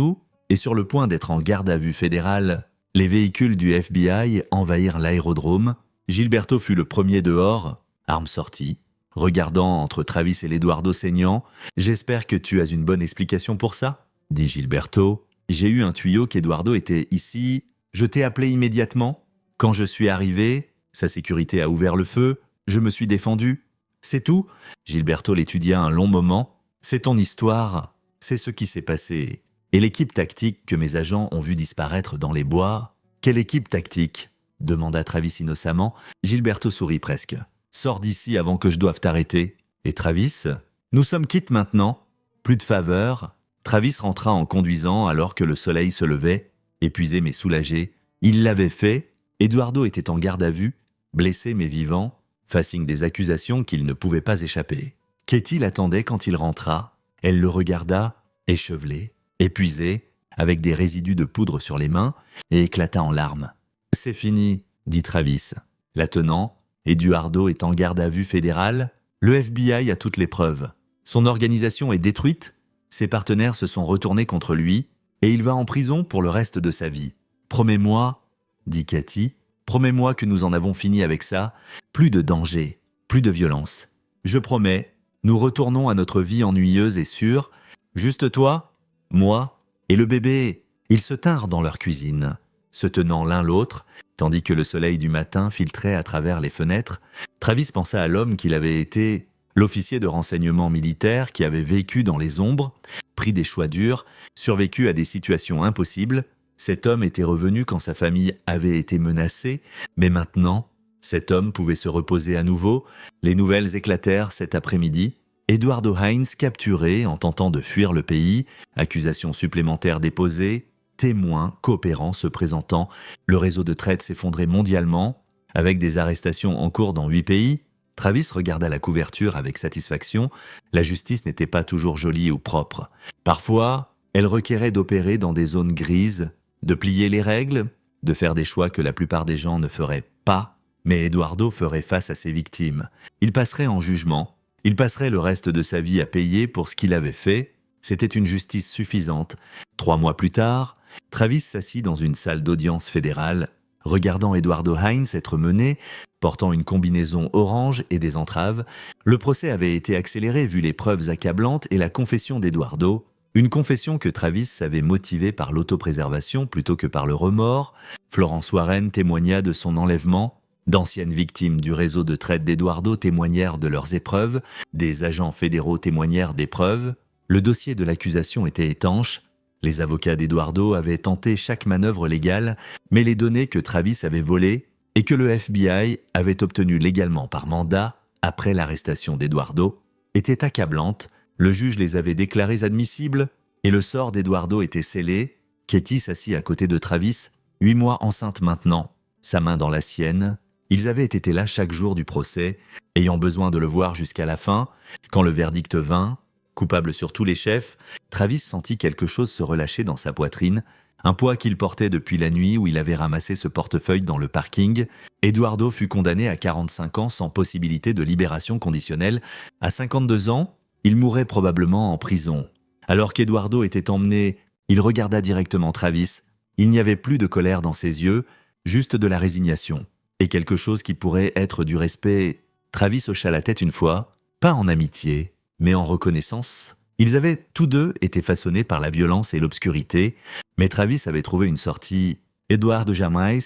et sur le point d'être en garde à vue fédérale. Les véhicules du FBI envahirent l'aérodrome. Gilberto fut le premier dehors, arme sortie, regardant entre Travis et l'Eduardo saignant. « J'espère que tu as une bonne explication pour ça ?» dit Gilberto. « J'ai eu un tuyau qu'Eduardo était ici. Je t'ai appelé immédiatement. Quand je suis arrivé, sa sécurité a ouvert le feu. Je me suis défendu. C'est tout ?» Gilberto l'étudia un long moment. « C'est ton histoire. C'est ce qui s'est passé. Et l'équipe tactique que mes agents ont vu disparaître dans les bois. » « Quelle équipe tactique ?» demanda Travis innocemment. Gilberto sourit presque. « Sors d'ici avant que je doive t'arrêter. » Et Travis ? « Nous sommes quittes maintenant. Plus de faveur. » Travis rentra en conduisant alors que le soleil se levait, épuisé mais soulagé. Il l'avait fait. Eduardo était en garde à vue, blessé mais vivant, facing des accusations qu'il ne pouvait pas échapper. Katie l'attendait quand il rentra. Elle le regarda, échevelé, épuisé, avec des résidus de poudre sur les mains, et éclata en larmes. « C'est fini, » dit Travis. La tenant, Eduardo est en garde à vue fédérale. Le FBI a toutes les preuves. Son organisation est détruite. Ses partenaires se sont retournés contre lui, et il va en prison pour le reste de sa vie. « Promets-moi, » dit Cathy, « promets-moi que nous en avons fini avec ça. Plus de danger, plus de violence. Je promets, nous retournons à notre vie ennuyeuse et sûre. Juste toi, moi et le bébé. » Ils se tinrent dans leur cuisine, se tenant l'un l'autre, tandis que le soleil du matin filtrait à travers les fenêtres. Travis pensa à l'homme qu'il avait été, l'officier de renseignement militaire qui avait vécu dans les ombres, pris des choix durs, survécu à des situations impossibles. Cet homme était revenu quand sa famille avait été menacée, mais maintenant, cet homme pouvait se reposer à nouveau. Les nouvelles éclatèrent cet après-midi. Eduardo Hines capturé en tentant de fuir le pays, accusations supplémentaires déposées, témoins coopérants se présentant. Le réseau de traite s'effondrait mondialement, avec des arrestations en cours dans 8 pays. Travis regarda la couverture avec satisfaction. La justice n'était pas toujours jolie ou propre. Parfois, elle requérait d'opérer dans des zones grises, de plier les règles, de faire des choix que la plupart des gens ne feraient pas. Mais Eduardo ferait face à ses victimes. Il passerait en jugement. Il passerait le reste de sa vie à payer pour ce qu'il avait fait. C'était une justice suffisante. 3 mois plus tard, Travis s'assit dans une salle d'audience fédérale, regardant Eduardo Hines être mené, portant une combinaison orange et des entraves. Le procès avait été accéléré vu les preuves accablantes et la confession d'Eduardo. Une confession que Travis savait motivée par l'autopréservation plutôt que par le remords. Florence Warren témoigna de son enlèvement. D'anciennes victimes du réseau de traite d'Eduardo témoignèrent de leurs épreuves. Des agents fédéraux témoignèrent des preuves. Le dossier de l'accusation était étanche. Les avocats d'Eduardo avaient tenté chaque manœuvre légale, mais les données que Travis avait volées et que le FBI avait obtenues légalement par mandat après l'arrestation d'Eduardo étaient accablantes. Le juge les avait déclarées admissibles et le sort d'Eduardo était scellé. Katie s'assit à côté de Travis, 8 mois enceinte maintenant, sa main dans la sienne. Ils avaient été là chaque jour du procès, ayant besoin de le voir jusqu'à la fin. Quand le verdict vint, coupable sur tous les chefs, Travis sentit quelque chose se relâcher dans sa poitrine, un poids qu'il portait depuis la nuit où il avait ramassé ce portefeuille dans le parking. Eduardo fut condamné à 45 ans sans possibilité de libération conditionnelle. À 52 ans, il mourrait probablement en prison. Alors qu'Eduardo était emmené, il regarda directement Travis. Il n'y avait plus de colère dans ses yeux, juste de la résignation. Et quelque chose qui pourrait être du respect. Travis hocha la tête une fois, pas en amitié, mais en reconnaissance. Ils avaient tous deux été façonnés par la violence et l'obscurité, mais Travis avait trouvé une sortie. Eduardo Jamais,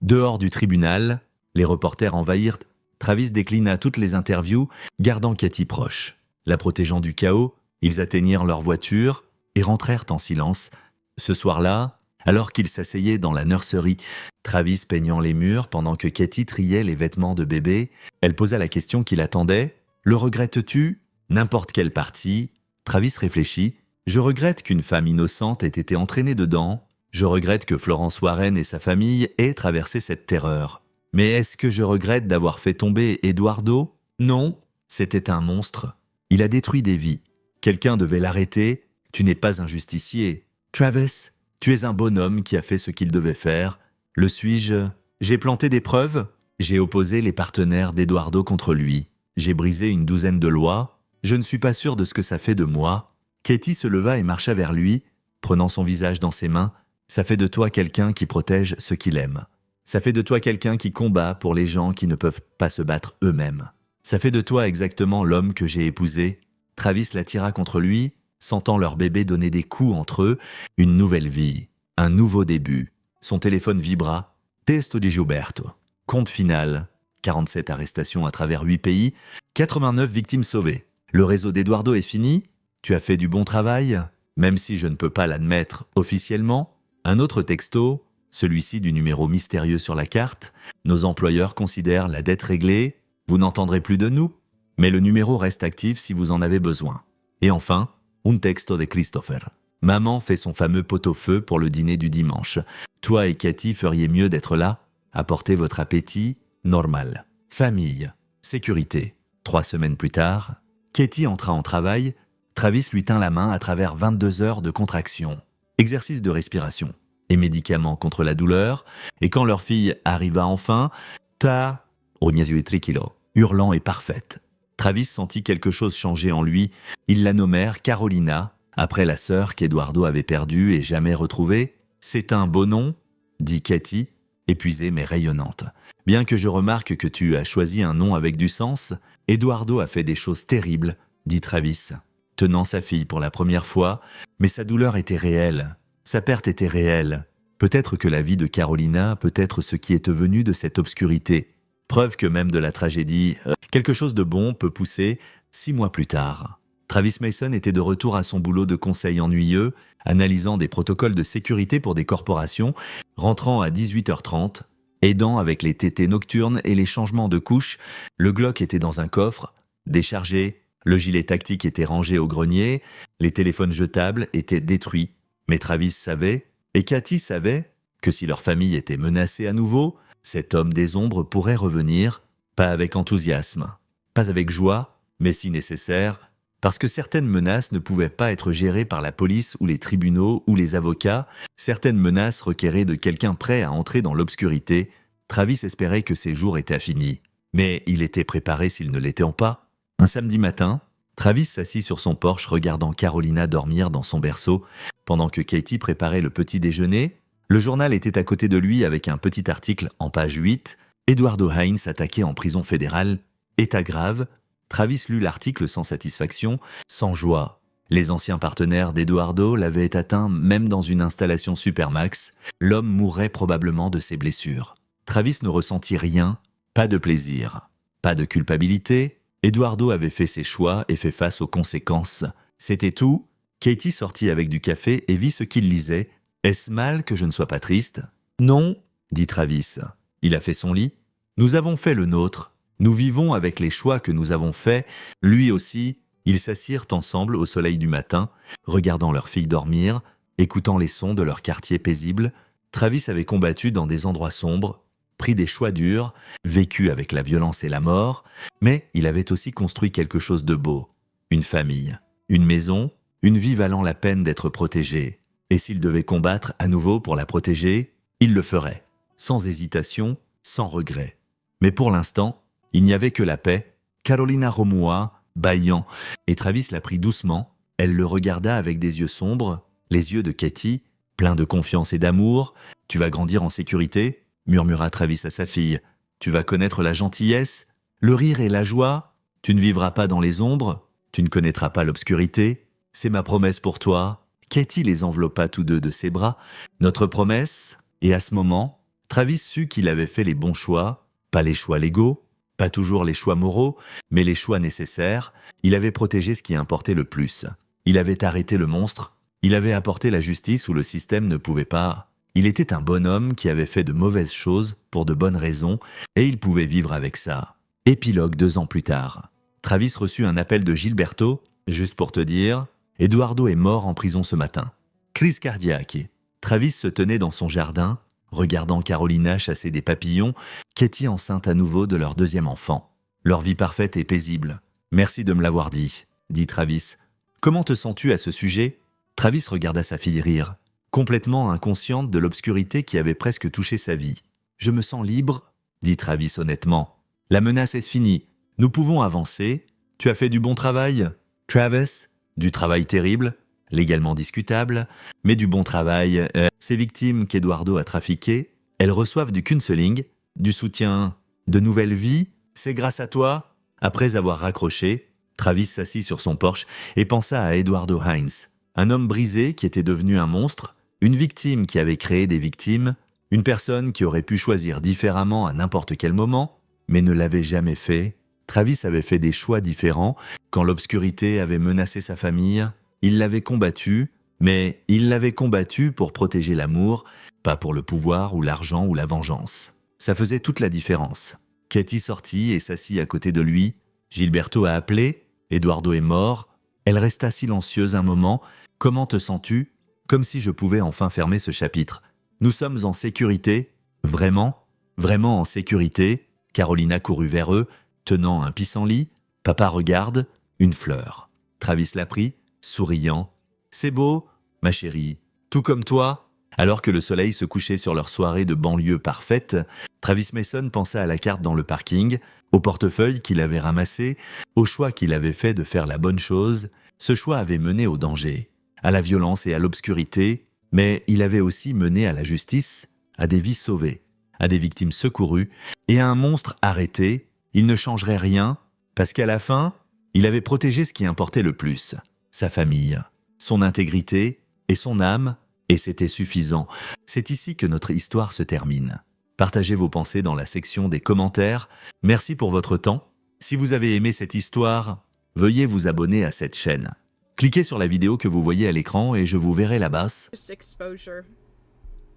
dehors du tribunal, les reporters envahirent. Travis déclina toutes les interviews, gardant Katie proche. La protégeant du chaos, ils atteignirent leur voiture et rentrèrent en silence. Ce soir-là, alors qu'ils s'asseyaient dans la nurserie, Travis peignant les murs pendant que Katie triait les vêtements de bébé, elle posa la question qui l'attendait. « Le regrettes-tu » N'importe quelle partie. Travis réfléchit. « Je regrette qu'une femme innocente ait été entraînée dedans. Je regrette que Florence Warren et sa famille aient traversé cette terreur. Mais est-ce que je regrette d'avoir fait tomber Eduardo ? Non, c'était un monstre. Il a détruit des vies. Quelqu'un devait l'arrêter. Tu n'es pas un justicier. Travis, tu es un bonhomme qui a fait ce qu'il devait faire. Le suis-je ? J'ai planté des preuves. J'ai opposé les partenaires d'Eduardo contre lui. J'ai brisé une 12aine de lois. Je ne suis pas sûr de ce que ça fait de moi. » Katie se leva et marcha vers lui, prenant son visage dans ses mains. « Ça fait de toi quelqu'un qui protège ceux qu'il aime. Ça fait de toi quelqu'un qui combat pour les gens qui ne peuvent pas se battre eux-mêmes. Ça fait de toi exactement l'homme que j'ai épousé. » Travis l'attira contre lui, sentant leur bébé donner des coups entre eux. Une nouvelle vie, un nouveau début. Son téléphone vibra. « Testo di Gilberto. Compte final. 47 arrestations à travers 8 pays. 89 victimes sauvées. Le réseau d'Eduardo est fini. Tu as fait du bon travail, même si je ne peux pas l'admettre officiellement. » Un autre texto, celui-ci du numéro mystérieux sur la carte. « Nos employeurs considèrent la dette réglée. Vous n'entendrez plus de nous, mais le numéro reste actif si vous en avez besoin. » Et enfin, un texto de Christopher. « Maman fait son fameux pot-au-feu pour le dîner du dimanche. Toi et Katie feriez mieux d'être là. Apportez votre appétit normal. Famille, sécurité. » 3 semaines plus tard, Katie entra en travail. Travis lui tint la main à travers 22 heures de contraction, exercice de respiration et médicaments contre la douleur. Et quand leur fille arriva enfin, ta Triquilo, hurlant et parfaite. Travis sentit quelque chose changer en lui. Ils la nommèrent Carolina, après la sœur qu'Eduardo avait perdue et jamais retrouvée. « C'est un beau nom » dit Katie, épuisée mais rayonnante. « Bien que je remarque que tu as choisi un nom avec du sens, Eduardo a fait des choses terribles, » dit Travis, tenant sa fille pour la première fois, mais sa douleur était réelle, sa perte était réelle. Peut-être que la vie de Carolina peut être ce qui est devenu de cette obscurité. Preuve que même de la tragédie, quelque chose de bon peut pousser 6 mois plus tard. Travis Mason était de retour à son boulot de conseil ennuyeux, analysant des protocoles de sécurité pour des corporations, rentrant à 18h30, aidant avec les tétés nocturnes et les changements de couches. Le Glock était dans un coffre, déchargé, le gilet tactique était rangé au grenier, les téléphones jetables étaient détruits. Mais Travis savait, Et Cathy savait que si leur famille était menacée à nouveau, cet homme des ombres pourrait revenir, pas avec enthousiasme, pas avec joie, mais si nécessaire, parce que certaines menaces ne pouvaient pas être gérées par la police ou les tribunaux ou les avocats, certaines menaces requéraient de quelqu'un prêt à entrer dans l'obscurité. Travis espérait que ses jours étaient finis, mais il était préparé s'ils ne l'étaient pas. Un samedi matin, Travis s'assit sur son porche regardant Carolina dormir dans son berceau, pendant que Katie préparait le petit déjeuner. Le journal était à côté de lui avec un petit article en page 8. Eduardo Hines attaqué en prison fédérale. État grave. Travis lut l'article sans satisfaction, sans joie. Les anciens partenaires d'Eduardo l'avaient atteint même dans une installation Supermax. L'homme mourrait probablement de ses blessures. Travis ne ressentit rien, pas de plaisir, pas de culpabilité. Eduardo avait fait ses choix et fait face aux conséquences. C'était tout. Katie sortit avec du café et vit ce qu'il lisait. « Est-ce mal que je ne sois pas triste ?»« Non, dit Travis. Il a fait son lit. Nous avons fait le nôtre. Nous vivons avec les choix que nous avons faits. Lui aussi. » Ils s'assirent ensemble au soleil du matin, regardant leur fille dormir, écoutant les sons de leur quartier paisible. Travis avait combattu dans des endroits sombres, pris des choix durs, vécu avec la violence et la mort, mais il avait aussi construit quelque chose de beau. Une famille, une maison, une vie valant la peine d'être protégée. Et s'il devait combattre à nouveau pour la protéger, il le ferait, sans hésitation, sans regret. Mais pour l'instant, il n'y avait que la paix. Carolina remua, bâillant, et Travis la prit doucement. Elle le regarda avec des yeux sombres, les yeux de Katie, pleins de confiance et d'amour. « Tu vas grandir en sécurité ?» murmura Travis à sa fille. « Tu vas connaître la gentillesse, le rire et la joie. Tu ne vivras pas dans les ombres, tu ne connaîtras pas l'obscurité. C'est ma promesse pour toi. » Katie les enveloppa tous deux de ses bras. « Notre promesse ?» Et à ce moment, Travis sut qu'il avait fait les bons choix, pas les choix légaux, pas toujours les choix moraux, mais les choix nécessaires. Il avait protégé ce qui importait le plus. Il avait arrêté le monstre. Il avait apporté la justice où le système ne pouvait pas. Il était un bonhomme qui avait fait de mauvaises choses pour de bonnes raisons, et il pouvait vivre avec ça. Épilogue 2 ans plus tard. Travis reçut un appel de Gilberto, juste pour te dire, Eduardo est mort en prison ce matin. Crise cardiaque. Travis se tenait dans son jardin, regardant Carolina chasser des papillons, Katie enceinte à nouveau de leur deuxième enfant. Leur vie parfaite et paisible. Merci de me l'avoir dit Travis. Comment te sens-tu à ce sujet ? Travis regarda sa fille rire, complètement inconsciente de l'obscurité qui avait presque touché sa vie. Je me sens libre, dit Travis honnêtement. La menace est finie. Nous pouvons avancer. Tu as fait du bon travail, Travis. Du travail terrible, légalement discutable, mais du bon travail. Ces victimes qu'Eduardo a trafiquées, elles reçoivent du counseling, du soutien, de nouvelles vies. C'est grâce à toi. Après avoir raccroché, Travis s'assit sur son porche et pensa à Eduardo Hines, un homme brisé qui était devenu un monstre, une victime qui avait créé des victimes, une personne qui aurait pu choisir différemment à n'importe quel moment, mais ne l'avait jamais fait. Travis avait fait des choix différents. Quand l'obscurité avait menacé sa famille, il l'avait combattu, mais il l'avait combattu pour protéger l'amour, pas pour le pouvoir ou l'argent ou la vengeance. Ça faisait toute la différence. Katie sortit et s'assit à côté de lui. Gilberto a appelé. Eduardo est mort. Elle resta silencieuse un moment. « Comment te sens-tu » Comme si je pouvais enfin fermer ce chapitre. Nous sommes en sécurité. Vraiment ? Vraiment en sécurité. Carolina courut vers eux, tenant un pissenlit. Papa regarde, une fleur. Travis la prit, souriant. « C'est beau, ma chérie, tout comme toi ?» Alors que le soleil se couchait sur leur soirée de banlieue parfaite, Travis Mason pensa à la carte dans le parking, au portefeuille qu'il avait ramassé, au choix qu'il avait fait de faire la bonne chose. Ce choix avait mené au danger, à la violence et à l'obscurité, mais il avait aussi mené à la justice, à des vies sauvées, à des victimes secourues et à un monstre arrêté. Il ne changerait rien, parce qu'à la fin, il avait protégé ce qui importait le plus, sa famille, son intégrité et son âme, et c'était suffisant. C'est ici que notre histoire se termine. Partagez vos pensées dans la section des commentaires. Merci pour votre temps. Si vous avez aimé cette histoire, veuillez vous abonner à cette chaîne. Cliquez sur la vidéo que vous voyez à l'écran et je vous verrai là-bas. Just exposure.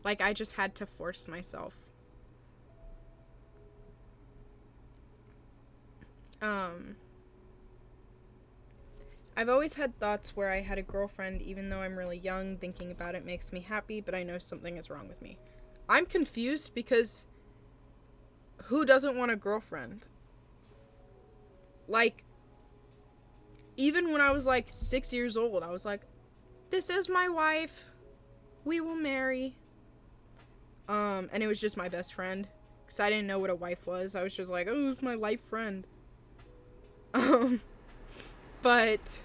Like I just had to force myself. I've always had thoughts where I had a girlfriend even though I'm really young. Thinking about it makes me happy, but I know something is wrong with me. I'm confused because who doesn't want a girlfriend? Like, even when I was like 6 years old, I was like, this is my wife. We will marry. And it was just my best friend. Because I didn't know what a wife was. I was just like, oh, it's my life friend. But,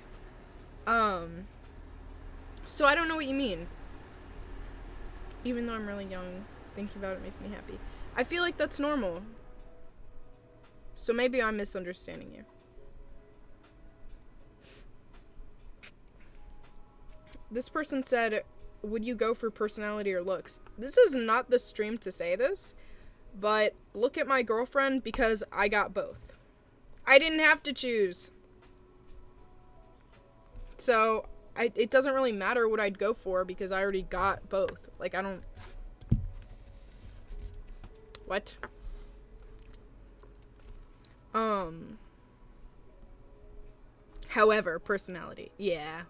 so I don't know what you mean. Even though I'm really young, thinking about it makes me happy. I feel like that's normal. So maybe I'm misunderstanding you. This person said, would you go for personality or looks? This is not the stream to say this, but look at my girlfriend because I got both. I didn't have to choose. So, it doesn't really matter what I'd go for because I already got both. Like, I don't... What? However, personality. Yeah.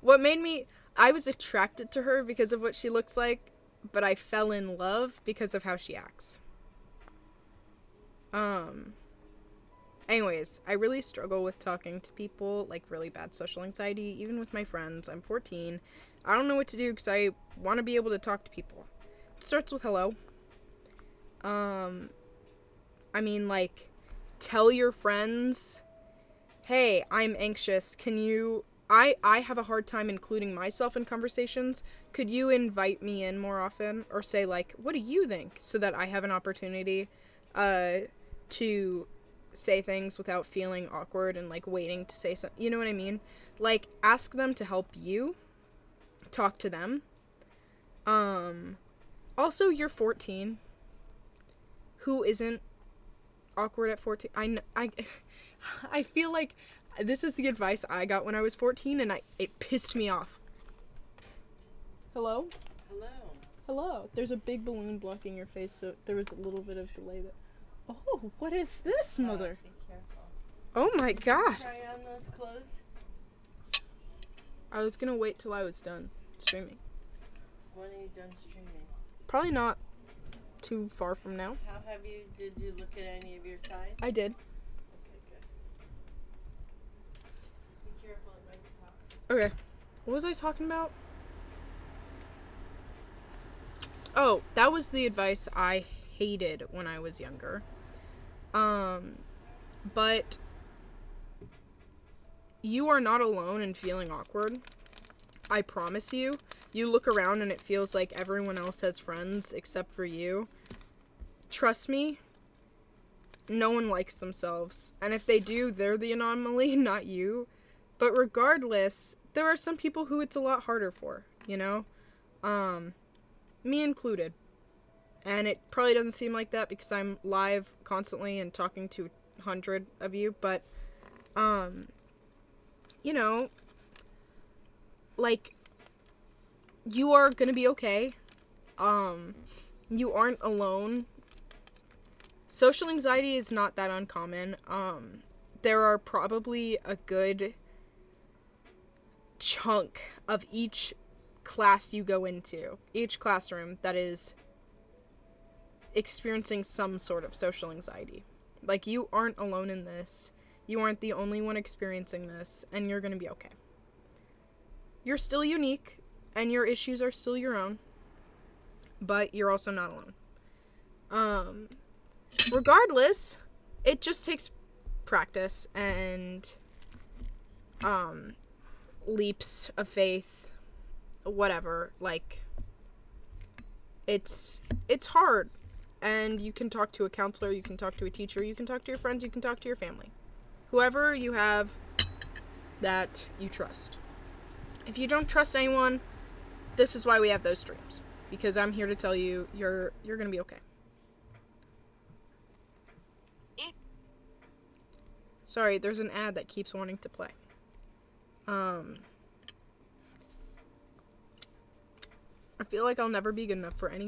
What made me... I was attracted to her because of what she looks like, but I fell in love because of how she acts. Anyways, I really struggle with talking to people, like really bad social anxiety, even with my friends. I'm 14. I don't know what to do because I want to be able to talk to people. It starts with hello. I mean, like, tell your friends, hey, I'm anxious. Can you... I have a hard time including myself in conversations. Could you invite me in more often? Or say, like, what do you think? So that I have an opportunity to say things without feeling awkward and, like, waiting to say something. You know what I mean? Like, ask them to help you. Talk to them. Also, you're 14. Who isn't awkward at 14? I feel like... This is the advice I got when I was 14, and it pissed me off. Hello? Hello. Hello. There's a big balloon blocking your face, so there was a little bit of delay there. Oh, what is this, mother? Be careful. Oh my god. Try on those clothes. I was gonna wait till I was done streaming. When are you done streaming? Probably not too far from now. Did you look at any of your sides? I did. Okay, good. Be careful, it might be hot. Okay. What was I talking about? Oh, that was the advice I hated when I was younger. But you are not alone in feeling awkward. I promise you. You look around and it feels like everyone else has friends except for you. Trust me, no one likes themselves. And if they do, they're the anomaly, not you. But regardless, there are some people who it's a lot harder for, you know? Me included. And it probably doesn't seem like that because I'm live constantly and talking to 100 of you, but, you know, like, you are gonna be okay. You aren't alone. Social anxiety is not that uncommon. There are probably a good chunk of each class you go into, each classroom that is experiencing some sort of social anxiety. Like, you aren't alone in this. You aren't the only one experiencing this, and you're gonna be okay. You're still unique, and your issues are still your own, but you're also not alone. Regardless, it just takes practice and, leaps of faith, whatever. Like, it's hard, and you can talk to a counselor, you can talk to a teacher, you can talk to your friends, you can talk to your family. Whoever you have that you trust. If you don't trust anyone, this is why we have those streams. Because I'm here to tell you, you're gonna be okay. Sorry, there's an ad that keeps wanting to play. I feel like I'll never be good enough for anything.